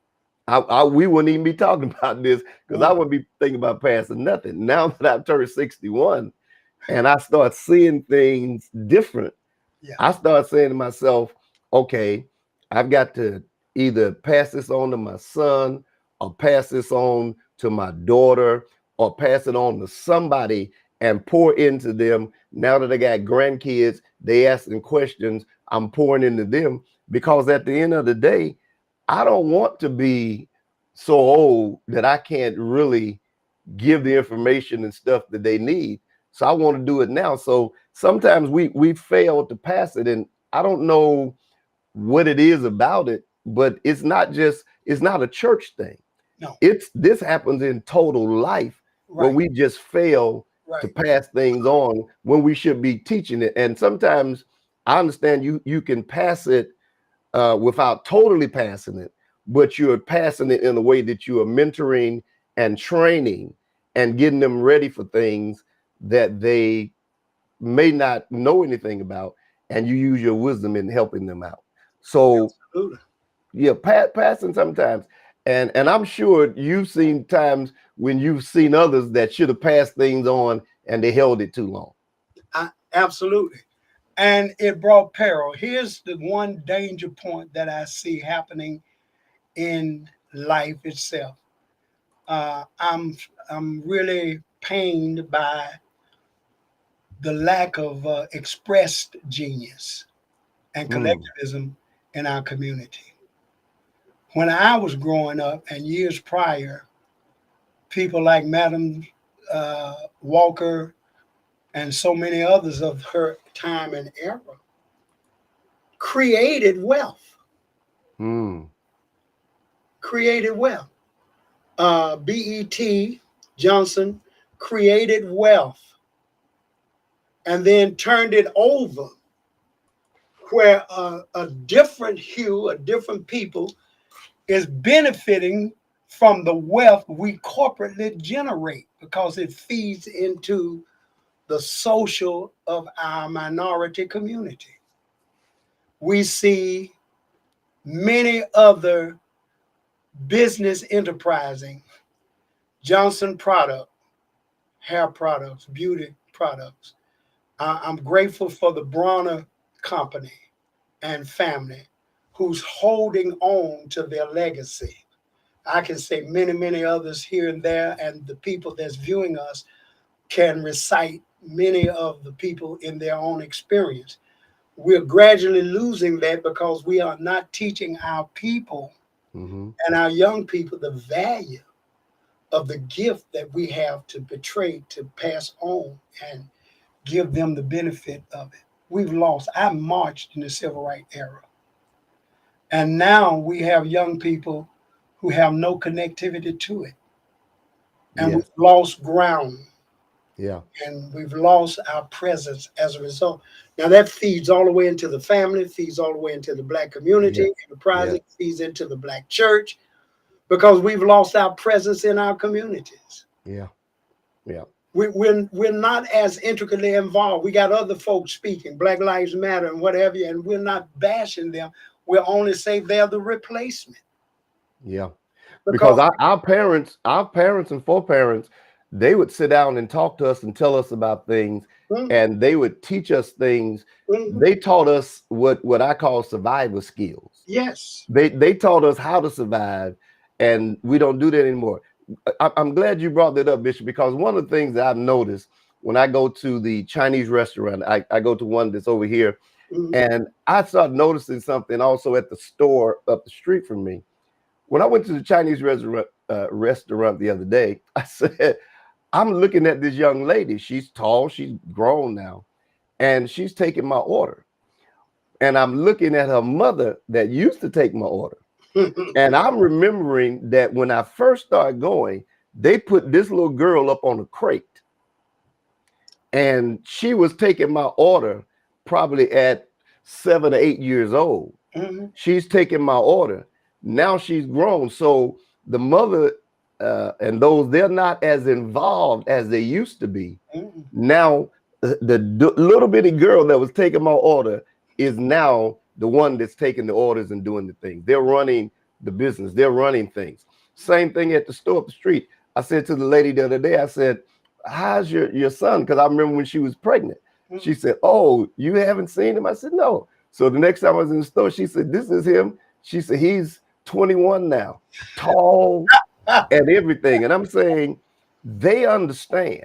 We wouldn't even be talking about this because I Mm, wouldn't be thinking about passing nothing. Now that I've turned 61 and I start seeing things different, yeah. I start saying to myself, okay, I've got to either pass this on to my son or pass this on to my daughter or pass it on to somebody and pour into them. Now that I got grandkids, they asking questions, I'm pouring into them because at the end of the day, I don't want to be so old that I can't really give the information and stuff that they need. So I want to do it now. So sometimes we fail to pass it, and I don't know what it is about it, but it's not a church thing. No. This happens in total life where Right. we just fail to Right. pass things on when we should be teaching it. And sometimes I understand you can pass it without totally passing it, but you're passing it in a way that you are mentoring and training and getting them ready for things that they may not know anything about, and you use your wisdom in helping them out. So Absolutely. yeah, passing sometimes, and I'm sure you've seen times when you've seen others that should have passed things on and they held it too long. Absolutely. And it brought peril. Here's the one danger point that I see happening in life itself. Uh, I'm I'm really pained by the lack of expressed genius and Mm, collectivism in our community. When I was growing up and years prior, people like Madam Walker and so many others of her time and era created wealth, mm, created wealth. BET Johnson created wealth and then turned it over where a different hue, a different people is benefiting from the wealth we corporately generate because it feeds into the social of our minority community. We see many other business enterprising, Johnson product, hair products, beauty products. I'm grateful for the Bronner company and family who's holding on to their legacy. I can say many, many others here and there, and the people that's viewing us can recite many of the people in their own experience. We're gradually losing that because we are not teaching our people hmm and our young people the value of the gift that we have to betray, to pass on, and give them the benefit of it. We've lost. I marched in the civil rights era. And now we have young people who have no connectivity to it. And we've Yes. lost ground Yeah. and we've lost our presence as a result. Now that feeds all the way into the family, feeds all the way into the black community, Yes. enterprising, Yes. feeds into the black church because we've lost our presence in our communities. Yeah. Yeah. We're not as intricately involved. We got other folks speaking, Black Lives Matter and whatever, and we're not bashing them. We're only saying they're the replacement Yeah. Because because our parents and foreparents, they would sit down and talk to us and tell us about things, mhm, and they would teach us things. mhm, They taught us what I call survival skills. yes, They taught us how to survive, and we don't do that anymore. I'm glad you brought that up, Bishop, because one of the things that I've noticed when I go to the Chinese restaurant, I go to one that's over here, and I started noticing something also at the store up the street from me. When I went to the Chinese restaurant the other day, I said, I'm looking at this young lady. She's tall, she's grown now, and she's taking my order. And I'm looking at her mother that used to take my order. And I'm remembering that when I first started going, they put this little girl up on a crate. And she was taking my order probably at 7 or 8 years old. She's taking my order. Now she's grown. So the mother and those, they're not as involved as they used to be. Now, the little bitty girl that was taking my order is now the one that's taking the orders and doing the things. They're running the business. They're running things. Same thing at the store up the street. I said to the lady the other day, I said, how's your son? Because I remember when she was pregnant. She said, oh, you haven't seen him? I said, no. So the next time I was in the store, she said, this is him. She said, he's 21 now, tall and everything. And I'm saying, they understand.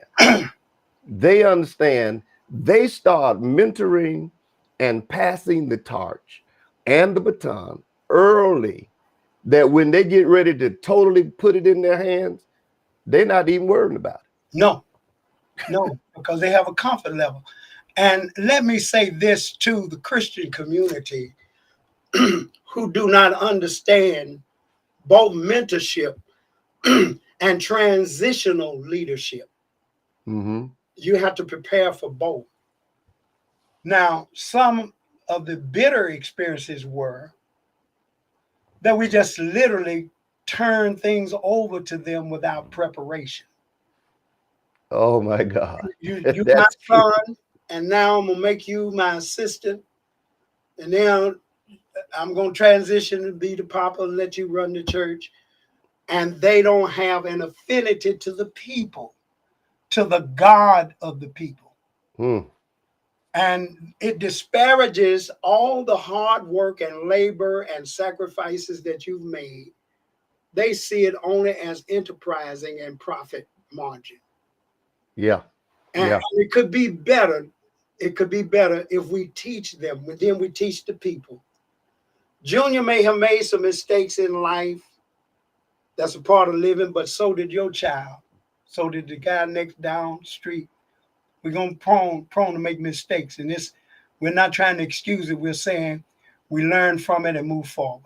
They understand. They start mentoring and passing the torch and the baton early, that when they get ready to totally put it in their hands, they're not even worried about it. No, because they have a comfort level. And let me say this to the Christian community who do not understand both mentorship and transitional leadership. You have to prepare for both. Now, some of the bitter experiences were that we just literally turn things over to them without preparation. Oh my God. You're my son, and now I'm going to make you my assistant. And now I'm going to transition to be the papa and let you run the church. And they don't have an affinity to the people, to the God of the people. And it disparages all the hard work and labor and sacrifices that you've made. They see it only as enterprising and profit margin. Yeah. And it could be better. It could be better if we teach them, but then we teach the people. Junior may have made some mistakes in life. That's a part of living, but so did your child. So did the guy next down the street. We're going to prone to make mistakes. And this, we're not trying to excuse it. We're saying we learn from it and move forward.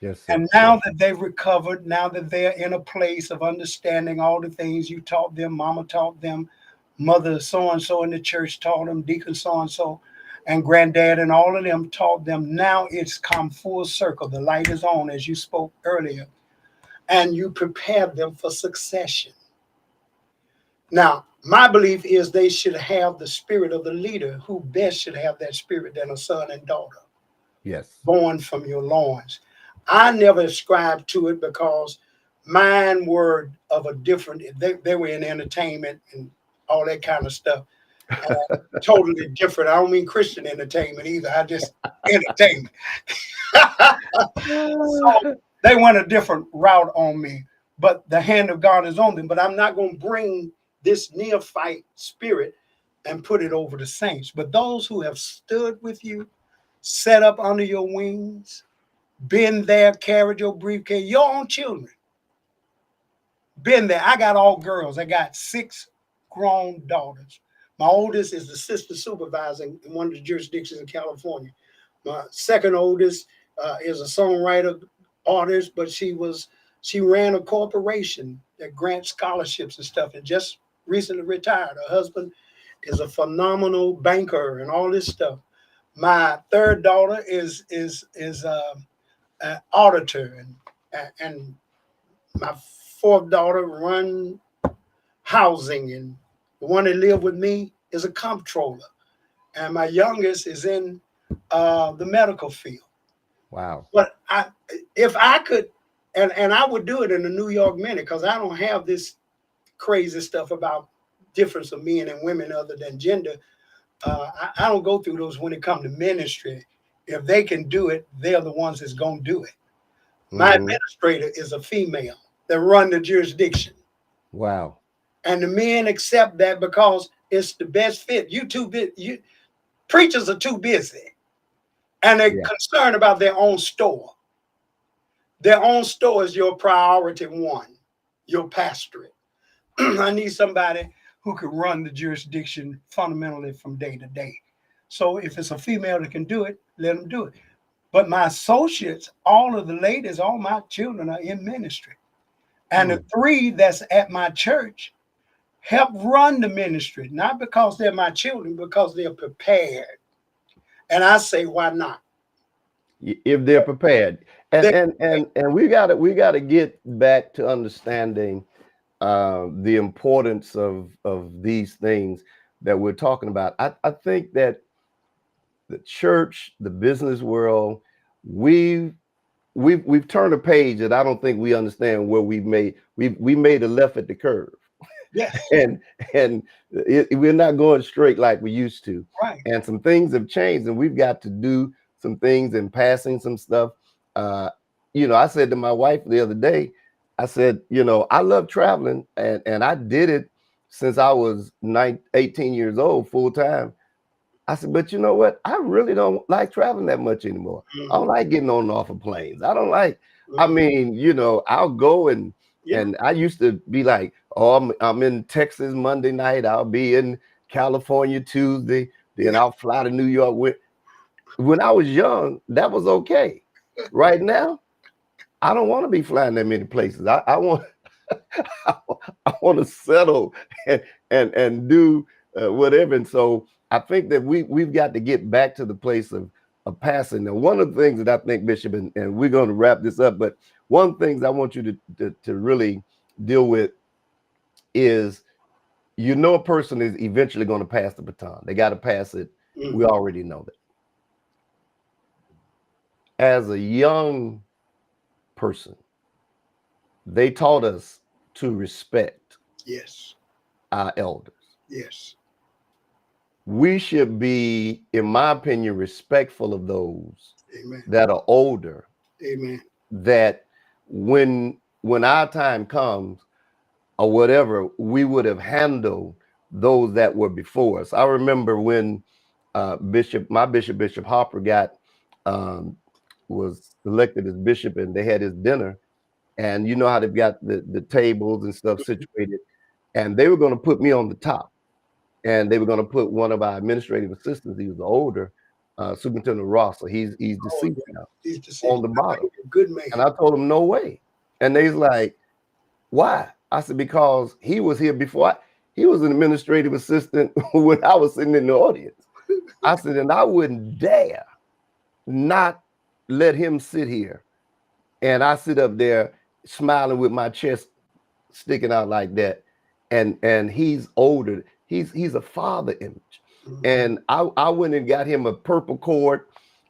Yes. And now that they've recovered, now that they're in a place of understanding all the things you taught them, mama taught them, mother so-and-so in the church taught them, deacon so-and-so, and granddad and all of them taught them. Now it's come full circle. The light is on, as you spoke earlier, and you prepare them for succession. Now, my belief is they should have the spirit of the leader. Who best should have that spirit than a son and daughter? Yes. Born from your loins. I never ascribed to it because mine were of a different, they were in entertainment and all that kind of stuff. Totally different. I don't mean Christian entertainment either. I just entertainment. So they went a different route on me, but the hand of God is on them. But I'm not going to bring this neophyte spirit and put it over the saints. But those who have stood with you, set up under your wings, been there, carried your briefcase, your own children, been there. I got all girls. I got 6 grown daughters. My oldest is the assistant supervisor in one of the jurisdictions in California. My second oldest is a songwriter, artist, but she ran a corporation that grants scholarships and stuff, and just recently retired. Her husband is a phenomenal banker and all this stuff. My third daughter is an auditor, and my fourth daughter run housing, and the one that lived with me is a comptroller, and my youngest is in the medical field. Wow. But if I could, and I would do it in the New York Minute, because I don't have this crazy stuff about difference of men and women other than gender. I don't go through those when it comes to ministry. If they can do it, they're the ones that's going to do it. My administrator is a female that run the jurisdiction. Wow. And the men accept that because it's the best fit. You too busy. Preachers are too busy, and they're Yeah. concerned about their own store. Their own store is your priority one, your pastorate. I need somebody who can run the jurisdiction fundamentally from day to day. So if it's a female that can do it, let them do it. But my associates, all of the ladies, all my children are in ministry. And the three that's at my church help run the ministry, not because they're my children, because they're prepared. And I say, why not? If they're prepared. And we gotta get back to understanding the importance of these things that we're talking about. I think that the church, the business world, we've turned a page that I don't think we understand where we made a left at the curve. Yes. and we're not going straight like we used to. Right. And some things have changed, and we've got to do some things and passing some stuff. I said to my wife the other day, I said, I love traveling, and I did it since I was 18 years old, full time. I said, but you know what? I really don't like traveling that much anymore. I don't like getting on and off of planes. I don't like, I mean, I'll go and I used to be like, oh, I'm in Texas Monday night. I'll be in California Tuesday. Then I'll fly to New York. When I was young, that was okay. Right now, I don't want to be flying that many places. I want I want to settle and do whatever. And so I think that we've got to get back to the place of passing. Now, one of the things that I think, Bishop, and we're going to wrap this up, but one of the things I want you to really deal with is, a person is eventually going to pass the baton. They got to pass it. We already know that. As a young person, they taught us to respect our elders. Yes. We should be, in my opinion, respectful of those that are older. Amen. That when our time comes or whatever, we would have handled those that were before us. I remember when Bishop Harper was elected as bishop, and they had his dinner, and you know how they've got the tables and stuff situated, and they were going to put me on the top, and they were going to put one of our administrative assistants. He was older, Superintendent Ross, so he's deceased now. He's deceased. On the bottom. Good man. And I told him, no way. And they's like, why? I said, because he was here before. He was an administrative assistant when I was sitting in the audience. I said, and I wouldn't dare not let him sit here. And I sit up there smiling with my chest sticking out like that. And he's older. He's a father image. And I went and got him a purple cord,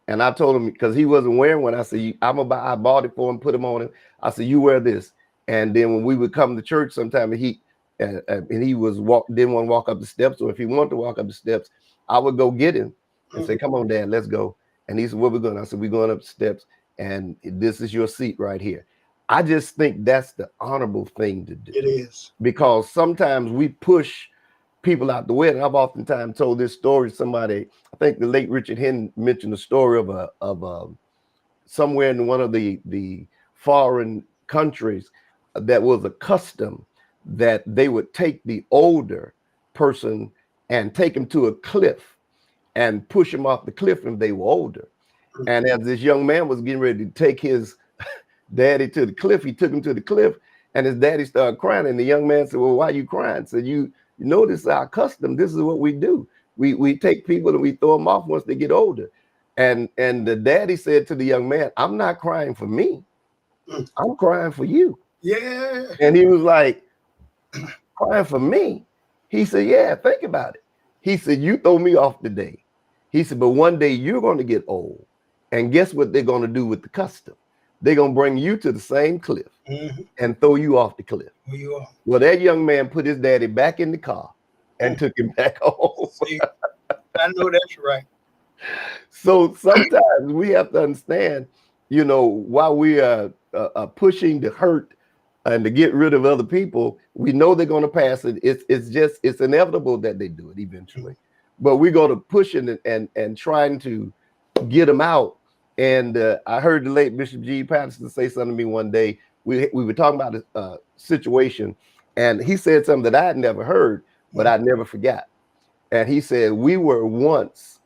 and I told him, because he wasn't wearing one, I said, I bought it for him, put him on him. I said, you wear this. And then when we would come to church sometime, and he didn't want to walk up the steps, or if he wanted to walk up the steps, I would go get him and say, come on, Dad, let's go. And he said, where we going? I said, we're going up the steps, and this is your seat right here. I just think that's the honorable thing to do. It is. Because sometimes we push people out the way. And I've oftentimes told this story to somebody. I think the late Richard Henn mentioned the story of somewhere in one of the foreign countries that was a custom that they would take the older person and take him to a cliff and push him off the cliff if they were older. And as this young man was getting ready to take his daddy to the cliff, he took him to the cliff, and his daddy started crying. And the young man said, well, why are you crying? Said, you know, this is our custom. This is what we do. We take people and we throw them off once they get older. And the daddy said to the young man, I'm not crying for me. I'm crying for you. Yeah. And he was like, crying for me? He said, yeah, think about it. He said, you throw me off today. He said, but one day you're going to get old. And guess what they're going to do with the custom? They're going to bring you to the same cliff and throw you off the cliff. Well, that young man put his daddy back in the car and took him back home. See, I know that's right. So sometimes we have to understand, while we are pushing the hurt and to get rid of other people, we know they're going to pass it. It's inevitable that they do it eventually. But we go to pushing and trying to get them out. And I heard the late Bishop G. Patterson say something to me one day. We were talking about a situation, and he said something that I had never heard, but I never forgot. And he said, we were once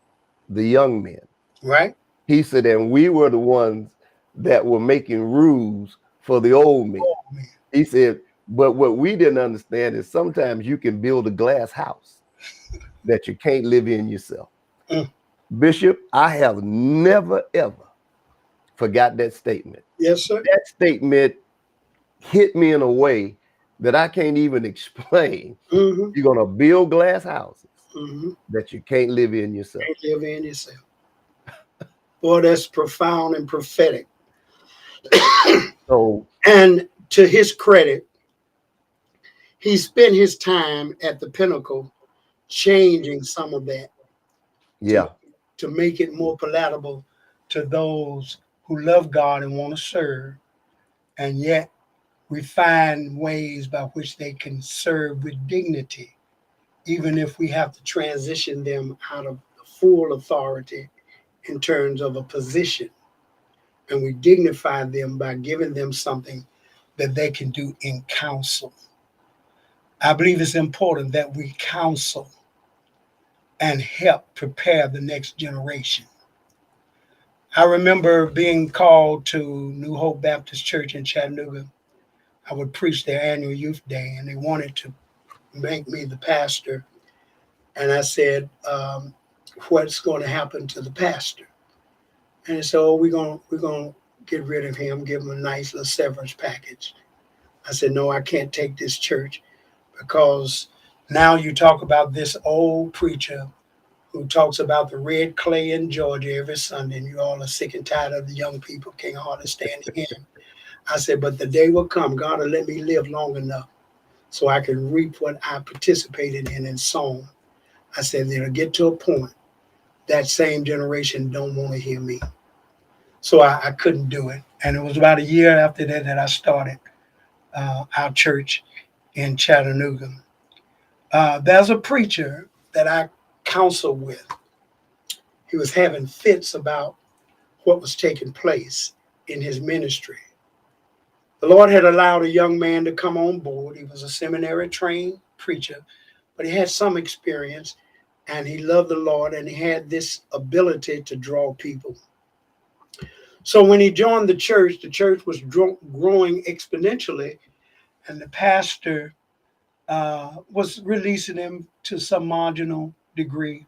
the young men. Right. He said, and we were the ones that were making rules for the old men. Oh, man. He said, but what we didn't understand is sometimes you can build a glass house that you can't live in yourself. Bishop, I have never, ever forgot that statement. Yes, sir. That statement hit me in a way that I can't even explain. You're going to build glass houses that you can't live in yourself. Can't live in yourself. Boy, that's profound and prophetic. So, and to his credit, he spent his time at the pinnacle changing some of that. Yeah. To make it more palatable to those who love God and want to serve. And yet we find ways by which they can serve with dignity, even if we have to transition them out of full authority in terms of a position. And we dignify them by giving them something that they can do in counsel. I believe it's important that we counsel and help prepare the next generation. I remember being called to New Hope Baptist Church in Chattanooga. I would preach their annual youth day, and they wanted to make me the pastor. And I said, what's going to happen to the pastor? And they said, oh, we're going to get rid of him, give him a nice little severance package. I said, no, I can't take this church, because now you talk about this old preacher who talks about the red clay in Georgia every Sunday, and you all are sick and tired of the young people can't hardly stand him. I said, but the day will come, God will let me live long enough so I can reap what I participated in and sown. I said, it'll get to a point that same generation don't want to hear me. So I couldn't do it. And it was about a year after that that I started our church in Chattanooga. There's a preacher that I counsel with. He was having fits about what was taking place in his ministry. The Lord had allowed a young man to come on board. He was a seminary trained preacher, but he had some experience, and he loved the Lord, and he had this ability to draw people. So when he joined the church was growing exponentially, and the pastor was releasing him to some marginal degree.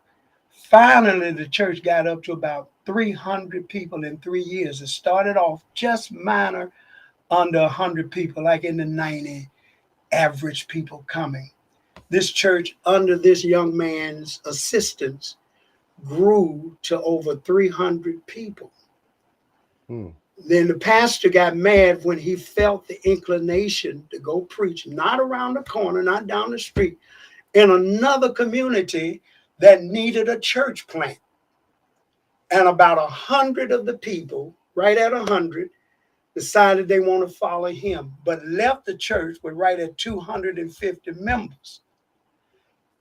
Finally, the church got up to about 300 people in 3 years. It started off just minor, under 100 people, like in the 90 average people coming. This church, under this young man's assistance, grew to over 300 people. Then the pastor got mad when he felt the inclination to go preach, not around the corner, not down the street, in another community that needed a church plant. And about 100 of the people, right at 100, decided they want to follow him, but left the church with right at 250 members.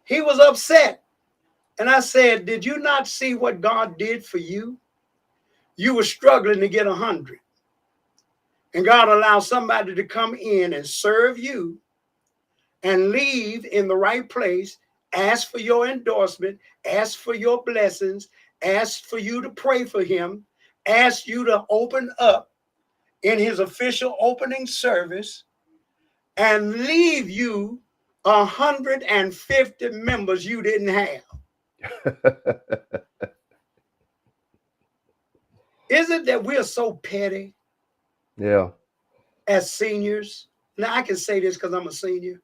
He was upset. And I said, did you not see what God did for you? You were struggling to get 100. And God allowed somebody to come in and serve you and leave in the right place, ask for your endorsement, ask for your blessings, ask for you to pray for him, ask you to open up in his official opening service, and leave you 150 members you didn't have. Is it that we're so petty? Yeah. As seniors. Now I can say this because I'm a senior.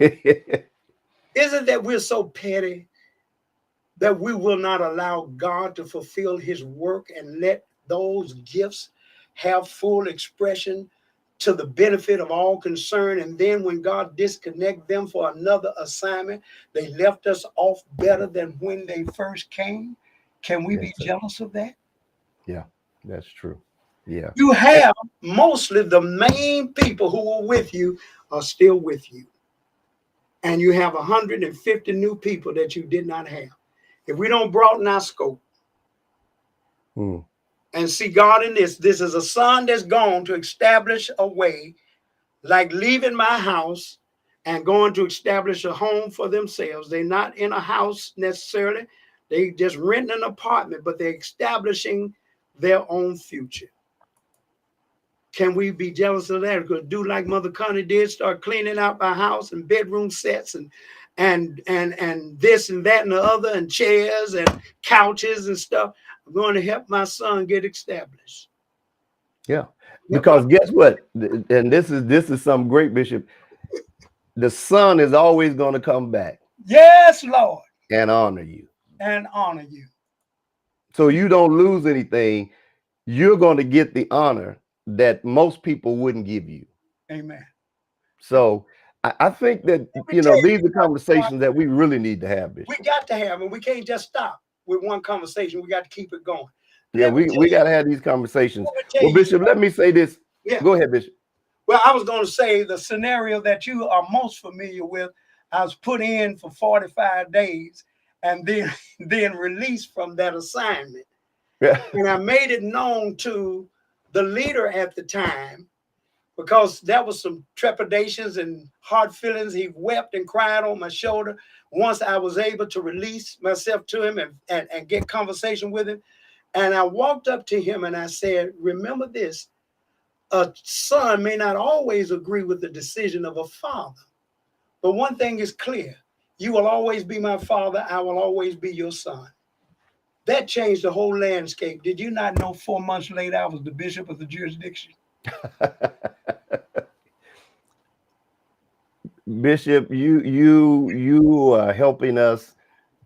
Is it that we're so petty that we will not allow God to fulfill his work and let those gifts have full expression to the benefit of all concerned? And then when God disconnect them for another assignment, they left us off better than when they first came. Can we be jealous of that? Yeah, that's true. Yeah. You have mostly the main people who were with you are still with you. And you have 150 new people that you did not have. If we don't broaden our scope Mm. and see God in this, this is a son that's gone to establish a way, like leaving my house and going to establish a home for themselves. They're not in a house necessarily. They just rent an apartment, but they're establishing their own future. Can we be jealous of that? Because do like Mother Connie did, start cleaning out my house and bedroom sets and this and that and the other and chairs and couches and stuff. I'm going to help my son get established. Yeah. Help my- Because guess what? And this is some great, Bishop. The son is always going to come back Yes, Lord, and honor you. and honor you. So you don't lose anything. You're going to get the honor that most people wouldn't give you. Amen. So I think that, Let me tell you, these are conversations that we really need to have, Bishop. we got to have, and we can't just stop with one conversation. We got to keep it going. Yeah, Let me we tell got to have these conversations. let me tell Well, you- Bishop, let me say this. Yeah. Go ahead, Bishop. Well, I was going to say the scenario that you are most familiar with. I was put in for 45 days and then then released from that assignment. Yeah. And I made it known to the leader at the time, because there was some trepidations and hard feelings. He wept and cried on my shoulder once I was able to release myself to him and get conversation with him. And I walked up to him and I said, remember this, a son may not always agree with the decision of a father, but one thing is clear: you will always be my father. I will always be your son. That changed the whole landscape. Did you not know 4 months later I was the bishop of the jurisdiction? Bishop, you are helping us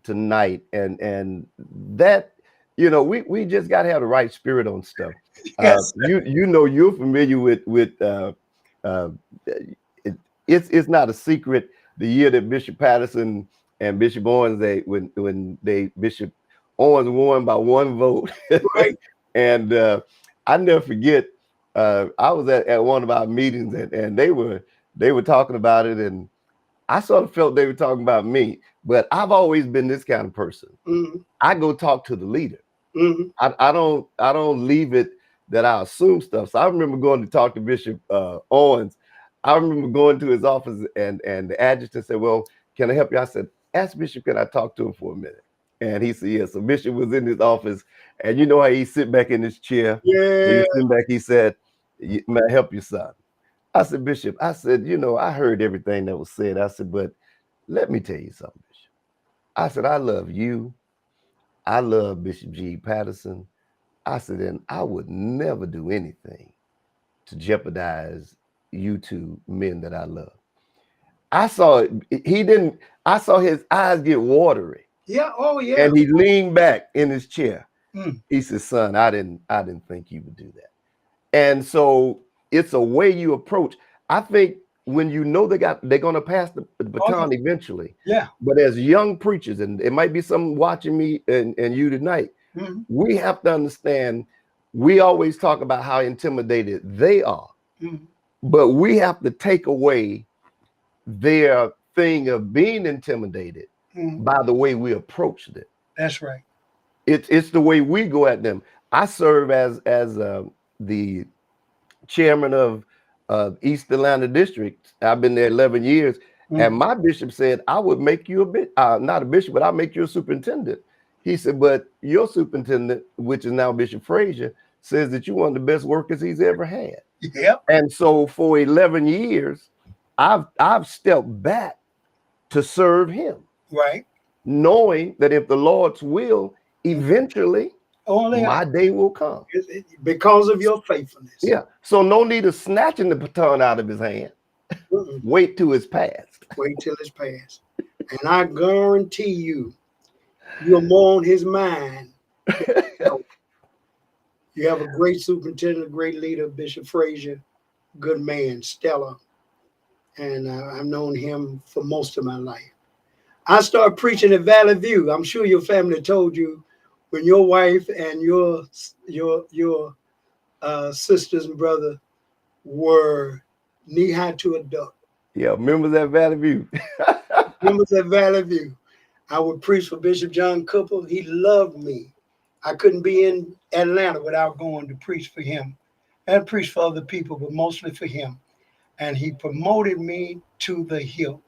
tonight, and that we just got to have the right spirit on stuff. Yes. You're familiar with it's not a secret. The year that Bishop Patterson and Bishop Owens, when Bishop Owens won by 1 vote, Right. and I never forget. I was at one of our meetings, and they were talking about it, and I sort of felt they were talking about me. But I've always been this kind of person. Mm-hmm. I go talk to the leader. Mm-hmm. I don't leave it that I assume stuff. So I remember going to talk to Bishop Owens. I remember going to his office, and the adjutant said, "Well, can I help you?" I said, "Ask Bishop, can I talk to him for a minute?" And he said, "Yes." So Bishop was in his office, and you know how he sit back in his chair. Yeah. He sitting back. He said, "May I help you, son?" I said, "Bishop," I said, I heard everything that was said. I said, "But let me tell you something, Bishop." I said, "I love you. I love Bishop G. Patterson." I said, "And I would never do anything to jeopardize you two men that I love." I saw it. He didn't. I saw his eyes get watery. Yeah. Oh, yeah. And he leaned back in his chair. Mm. He said, "Son, I didn't think you would do that." And so it's a way you approach. I think when they're going to pass the baton eventually. Yeah. But as young preachers, and it might be some watching me and you tonight, Mm-hmm. we have to understand. We always talk about how intimidated they are, Mm-hmm. but we have to take away their thing of being intimidated Mm-hmm. by the way we approach them. That's right. It's the way we go at them. I serve as the chairman of East Atlanta District. I've been there 11 years. Mm-hmm. And my bishop said, "I would make you not a bishop, but I'll make you a superintendent." He said, "But your superintendent, which is now Bishop Frazier, says that you're one of the best workers he's ever had." Yep. And so for 11 years, I've stepped back to serve him, Right. knowing that if the Lord's will, eventually my day will come. Because of your faithfulness. Yeah. So no need of snatching the baton out of his hand. Mm-mm. Wait till it's past. Wait till it's past. And I guarantee you're more on his mind. You have a great superintendent, a great leader, Bishop Frazier, good man, stellar. And I've known him for most of my life. I started preaching at Valley View. I'm sure your family told you when your wife and your sisters and brothers, were knee high to a duck. Yeah, members at Valley View. Members at Valley View. I would preach for Bishop John Cooper. He loved me. I couldn't be in Atlanta without going to preach for him and preach for other people, but mostly for him. And he promoted me to the hill.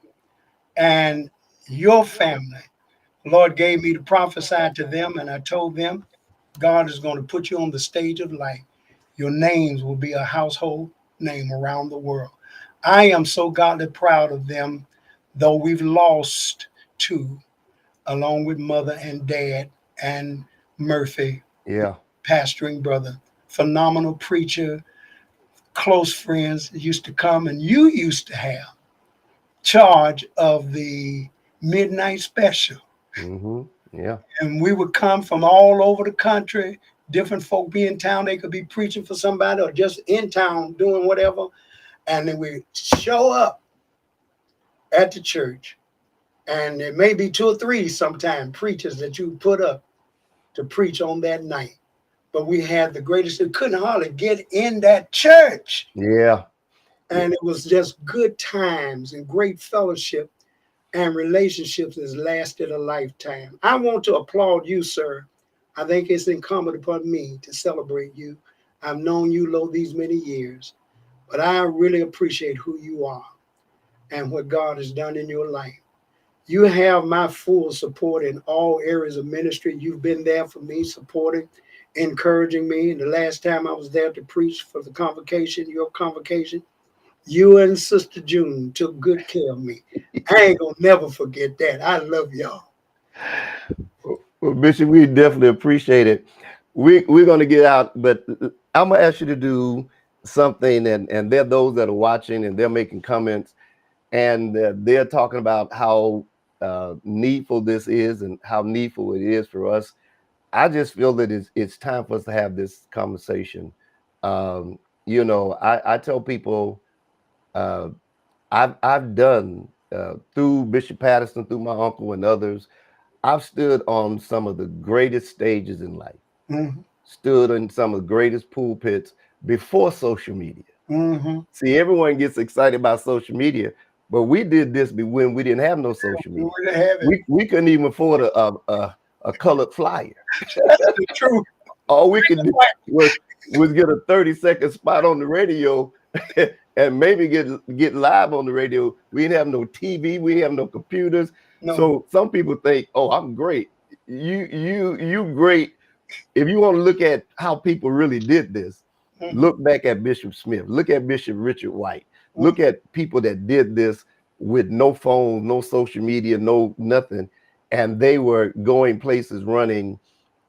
And your family, the Lord gave me to prophesy to them, and I told them, God is going to put you on the stage of life. Your names will be a household name around the world. I am so godly proud of them, though we've lost two, along with mother and dad and Murphy, Yeah. pastoring brother, phenomenal preacher, close friends used to come, and you used to have charge of the midnight special. Mm-hmm. Yeah. And we would come from all over the country. Different folk be in town. They could be preaching for somebody or just in town doing whatever. And then we show up at the church. And there may be two or three sometimes preachers that you put up to preach on that night. But we had the greatest, it couldn't hardly get in that church. Yeah. And it was just good times and great fellowship and relationships that's lasted a lifetime. I want to applaud you, sir. I think it's incumbent upon me to celebrate you. I've known you, Lo, these many years, but I really appreciate who you are and what God has done in your life. You have my full support in all areas of ministry. You've been there for me, supporting, encouraging me. And the last time I was there to preach for the convocation, your convocation, you and Sister June took good care of me. I ain't gonna never forget that. I love y'all. Well, Bishop, we definitely appreciate it. We're gonna get out, but I'm gonna ask you to do something, and there are those that are watching and they're making comments, and they're talking about how needful this is and how needful it is for us. I just feel that it's time for us to have this conversation. I tell people uh, I've done through Bishop Patterson, through my uncle and others. I've stood on some of the greatest stages in life, Mm-hmm. stood in some of the greatest pulpits before social media. Mm-hmm. See, everyone gets excited about social media, but we did this when we didn't have no social We media. would have it. We couldn't even afford a colored flyer. That's the truth. All we could do was get a 30-second spot on the radio and maybe get live on the radio. We didn't have no TV, we didn't have no computers. No. So some people think, oh, I'm great. You great. If you want to look at how people really did this, Mm-hmm. look back at Bishop Smith, look at Bishop Richard White, look at people that did this with no phones, no social media, no nothing. And they were going places running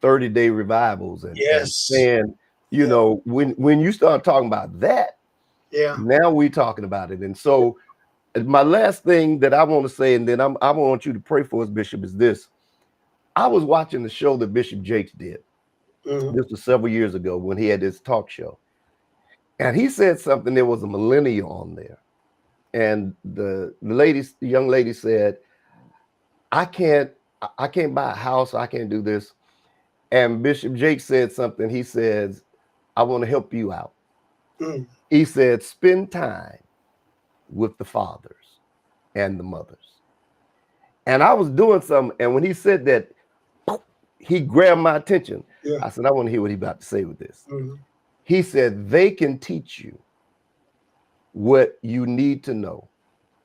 30-day revivals and Yes. saying, when you start talking about that, Yeah. now we're talking about it. And so my last thing that I want to say, and then I want you to pray for us, Bishop, is this. I was watching the show that Bishop Jakes did. Mm-hmm. This was several years ago when he had this talk show. And he said something, there was a millennial on there. And the young lady said, I can't buy a house, I can't do this. And Bishop Jake said something. He says, I want to help you out. Mm. He said, spend time with the fathers and the mothers. And I was doing something, and when he said that, he grabbed my attention. Yeah. I said, I want to hear what he's about to say with this. Mm-hmm. He said, they can teach you what you need to know,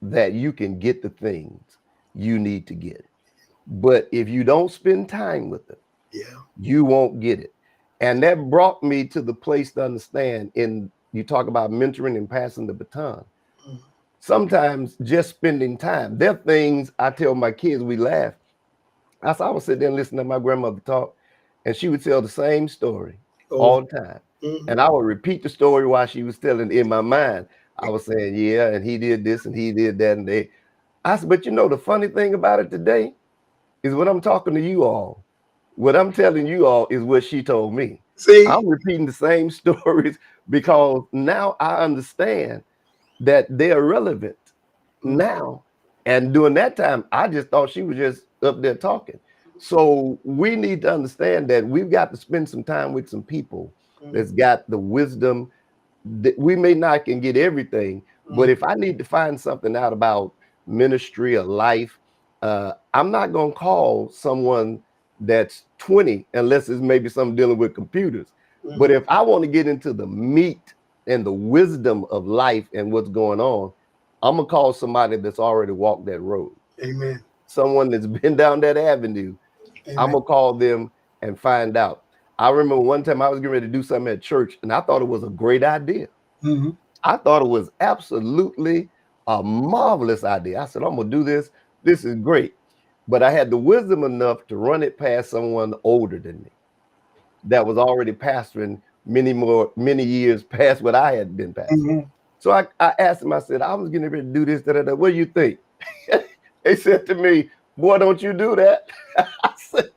that you can get the things you need to get. But if you don't spend time with them, you won't get it. And that brought me to the place to understand, you talk about mentoring and passing the baton. Mm-hmm. Sometimes just spending time. There are things I tell my kids, we laugh. I would sit there and listen to my grandmother talk, and she would tell the same story all the time. Mm-hmm. And I would repeat the story while she was telling it in my mind. I was saying, yeah, and he did this and he did that. And I said, but the funny thing about it today is when I'm talking to you all, what I'm telling you all is what she told me. See, I'm repeating the same stories because now I understand that they're relevant now. And during that time, I just thought she was just up there talking. So we need to understand that we've got to spend some time with some people that's got the wisdom. We may not can get everything, but if I need to find something out about ministry or life, I'm not going to call someone that's 20 unless it's maybe something dealing with computers. But if I want to get into the meat and the wisdom of life and what's going on, I'm going to call somebody that's already walked that road. Amen. Someone that's been down that avenue. Amen. I'm going to call them and find out. I remember one time I was getting ready to do something at church, and I thought it was a great idea. I thought it was absolutely a marvelous idea. I said, I'm going to do this. This is great. But I had the wisdom enough to run it past someone older than me that was already pastoring many years past what I had been pastoring. So I asked him, I said, I was getting ready to do this. What do you think? They said to me, boy, don't you do that. I said,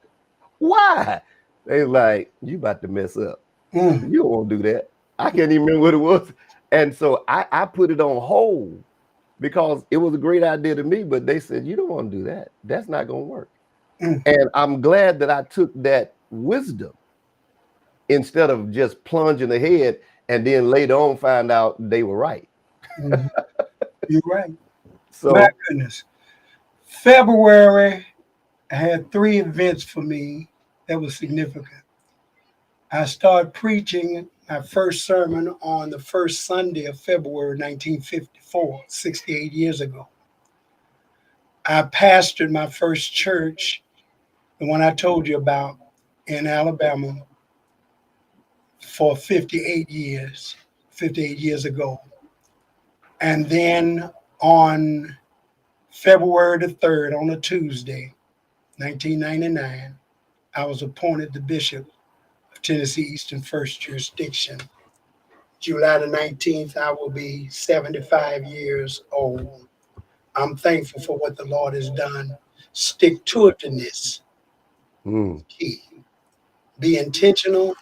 why? They like, you about to mess up. You don't want to do that. I can't even remember what it was. And so I put it on hold because it was a great idea to me, but they said, you don't want to do that. That's not going to work. And I'm glad that I took that wisdom instead of just plunging ahead and then later on find out they were right. You're right. So, my goodness. February had 3 events for me that was significant. I started preaching my first sermon on the first Sunday of February 1954, 68 years ago. I pastored my first church, the one I told you about in Alabama, for 58 years ago. And then on February the 3rd, on a Tuesday, 1999, I was appointed the Bishop of Tennessee Eastern First Jurisdiction. July the 19th, I will be 75 years old. I'm thankful for what the Lord has done. Stick to itiveness. Key. Be intentional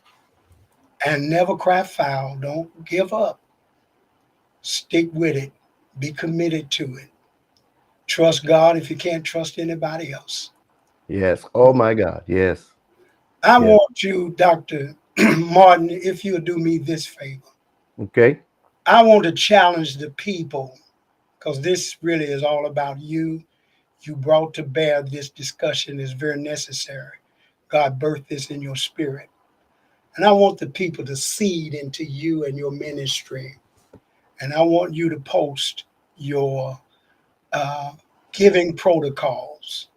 and never cry foul. Don't give up. Stick with it. Be committed to it. Trust God if you can't trust anybody else. yes. Oh, my God. Yes. I want you, Dr. Martin, if you'll do me this favor. Okay. I want to challenge the people because this really is all about you. You brought to bear this discussion is very necessary. God birthed this in your spirit. And I want the people to seed into you and your ministry. And I want you to post your giving protocols,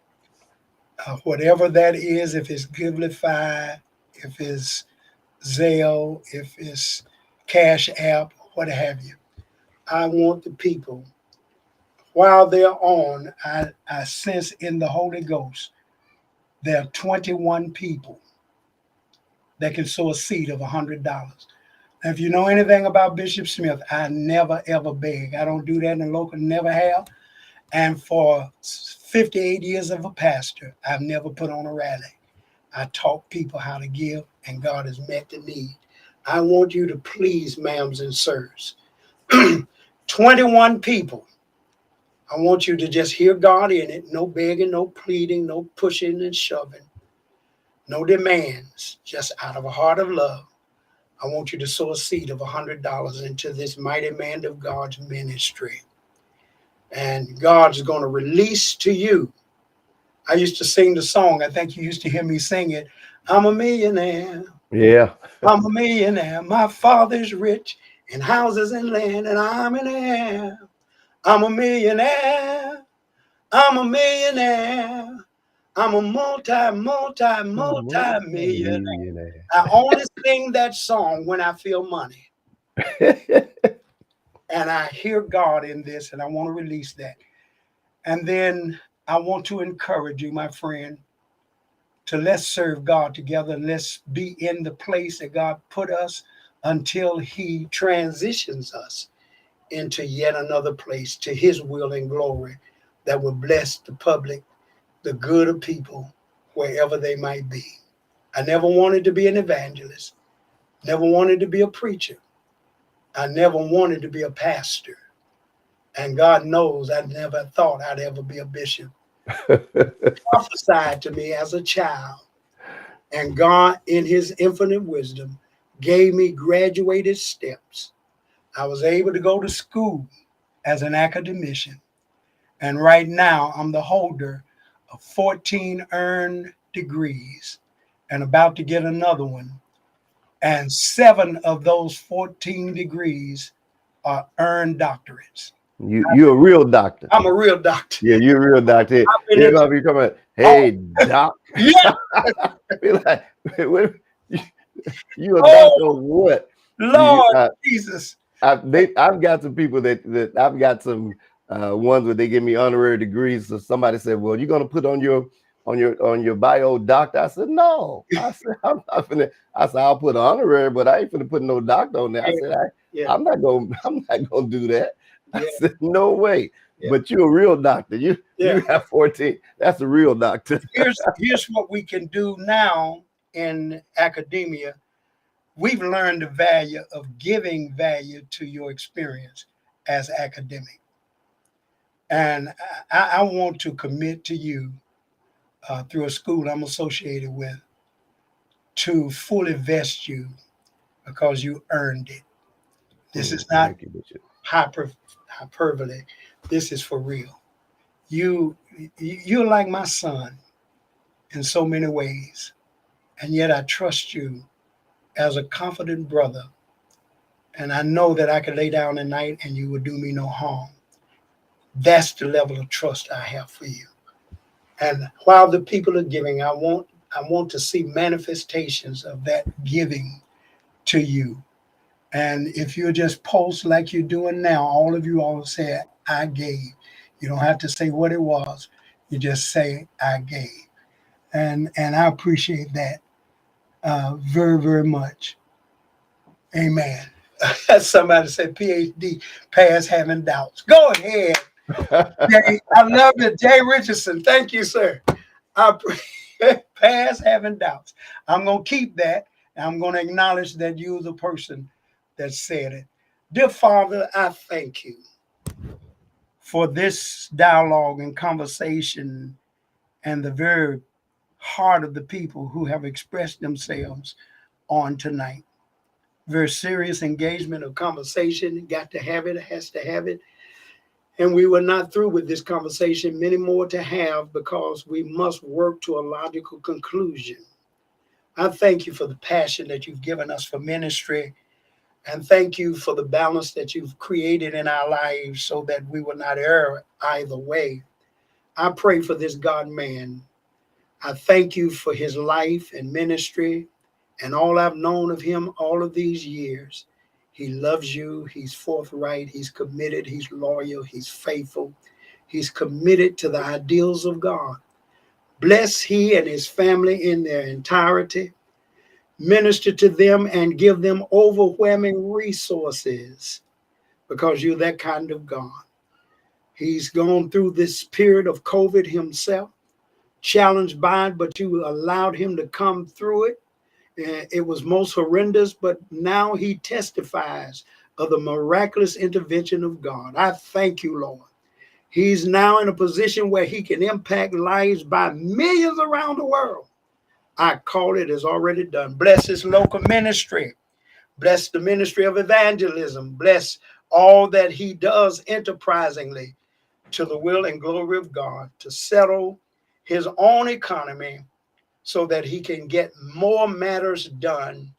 whatever that is, if it's Givelify, if it's Zelle, if it's Cash App, what have you. I want the people, while they're on, I sense in the Holy Ghost, there are 21 people that can sow a seed of $100. Now, if you know anything about Bishop Smith, I never, ever beg. I don't do that in the local, never have. And for 58 years of a pastor, I've never put on a rally. I taught people how to give, and God has met the need. I want you to please, ma'ams and sirs, 21 people. I want you to just hear God in it. No begging, no pleading, no pushing and shoving, no demands, just out of a heart of love. I want you to sow a seed of $100 into this mighty man of God's ministry. And God's going to release to you. I used to sing the song. I think you used to hear me sing it. I'm a millionaire. Yeah. I'm a millionaire. My father's rich in houses and land, and I'm an heir. I'm a millionaire. I'm a millionaire. I'm a multi-millionaire. I only sing that song when I feel money. And I hear God in this, and I want to release that. And then I want to encourage you, my friend, to let's serve God together and let's be in the place that God put us until he transitions us into yet another place to his will and glory that will bless the public, the good of people, wherever they might be. I never wanted to be an evangelist, never wanted to be a preacher. I never wanted to be a pastor. And God knows I never thought I'd ever be a bishop. Prophesied to me as a child. And God, in his infinite wisdom, gave me graduated steps. I was able to go to school as an academician. And right now, I'm the holder of 14 earned degrees and about to get another one. And 7 of those 14 degrees are earned doctorates. You're a real doctor. I'm a real doctor. Yeah, you're a real doctor. I've been You're in. gonna be coming. Oh, Hey, doc. yeah. Be like, "What- you a Oh, doctor of what? Lord Jesus. I've got some people that I've got some ones where they give me honorary degrees. So somebody said, "Well, you're gonna put on your bio doctor." I said, "No." I said, "I'm not finna." I said, "I'll put honorary, but I ain't finna put no doctor on there." I Yeah, said, yeah, I'm not gonna do that." I yeah, said, "No way." yeah, But you're a real doctor. You yeah. have 14. That's a real doctor. Here's what we can do now in academia. We've learned the value of giving value to your experience as academic. And I want to commit to you through a school I'm associated with to fully vest you because you earned it. This is not Thank you, Bishop. hyper, hyperbole. This is for real. You you're like my son in so many ways, and yet I trust you as a confident brother, and I know that I could lay down at night and you would do me no harm. That's the level of trust I have for you. And while the people are giving, I want to see manifestations of that giving to you. And if you just post like you're doing now, all of you all say, I gave. You don't have to say what it was. You just say, I gave. And I appreciate that very, very much. Amen. Somebody said PhD, pass having doubts. Go ahead, Jay. I love it. Jay Richardson. Thank you, sir. I pass having doubts. I'm going to keep that. And I'm going to acknowledge that you're the person that said it. Dear Father, I thank you for this dialogue and conversation and the very heart of the people who have expressed themselves on tonight. Very serious engagement of conversation. Got to have it, has to have it. And we were not through with this conversation, many more to have because we must work to a logical conclusion. I thank you for the passion that you've given us for ministry. And thank you for the balance that you've created in our lives so that we will not err either way. I pray for this God man. I thank you for his life and ministry and all I've known of him all of these years. He loves you. He's forthright. He's committed. He's loyal. He's faithful. He's committed to the ideals of God. Bless he and his family in their entirety. Minister to them and give them overwhelming resources because you're that kind of God. He's gone through this period of COVID himself, challenged by it, but you allowed him to come through it. It was most horrendous, but now he testifies of the miraculous intervention of God. I thank you, Lord. He's now in a position where he can impact lives by millions around the world. I call it as already done. Bless his local ministry. Bless the ministry of evangelism. Bless all that he does enterprisingly to the will and glory of God to settle his own economy so that he can get more matters done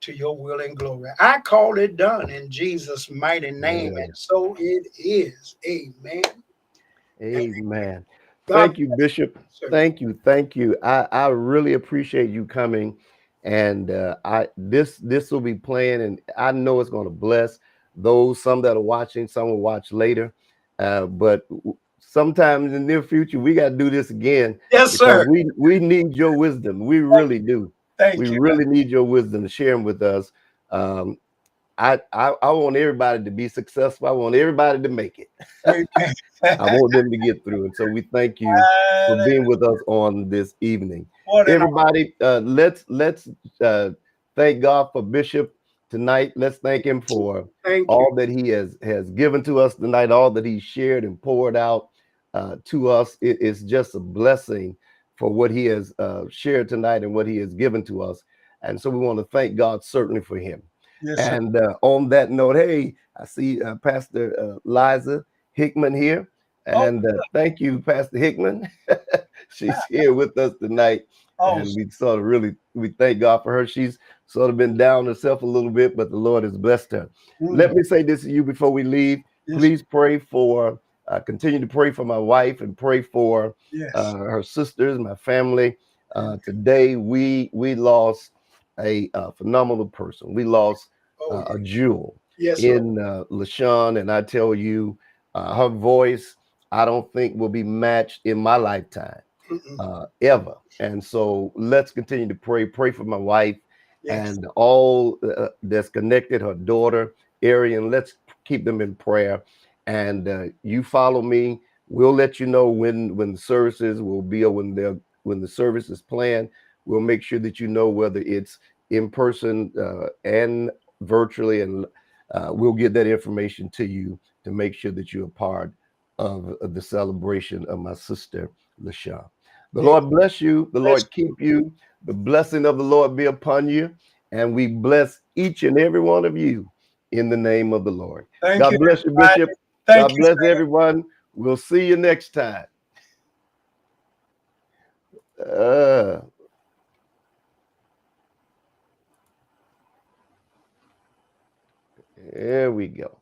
to your will and glory. I call it done in Jesus' mighty name, Yeah. and so it is. Amen. Amen. God Thank you, Bishop. bless you, sir. Thank you. Thank you. I really appreciate you coming. And I this will be playing, and I know it's going to bless those, some that are watching, some will watch later. But sometime in the near future, we got to do this again Yes, because sir. we need your wisdom. We really do. We Thank you. really need your wisdom to share them with us. Um, I want everybody to be successful. I want everybody to make it. Amen. I want them to get through. And so we thank you for being with us on this evening. What an honor. Everybody, let's thank God for Bishop tonight. Let's thank him for Thank you. all that he has given to us tonight, all that he shared and poured out to us. It is just a blessing for what he has shared tonight and what he has given to us. And so we want to thank God certainly for him. Yes, sir. And on that note, hey, I see Pastor Liza Hickman here. Oh, And thank you, Pastor Hickman. She's here with us tonight. oh, And we thank God for her. She's sort of been down herself a little bit, but the Lord has blessed her. mm, Let me say this to you before we leave. yes, Please pray for, continue to pray for my wife and pray for yes. her sisters, my family. Amen. Today we lost a phenomenal person. We lost Oh, yeah. a jewel Yes, Lord. in LaShawn, and I tell you, her voice I don't think will be matched in my lifetime Mm-mm. ever. And so let's continue to pray. Pray for my wife Yes. and all that's connected, her daughter, Arian. Let's keep them in prayer. And you follow me. We'll let you know when the services will be or when the service is planned. We'll make sure that you know whether it's in person and virtually, and we'll get that information to you to make sure that you're a part of the celebration of my sister, LaShawn. The Amen. Lord bless you. The Bless Lord keep you. The blessing of the Lord be upon you. And we bless each and every one of you in the name of the Lord. Thank you, God bless you, everybody. Bishop. Thank God you, bless sir. everyone. We'll see you next time. Uh, there we go.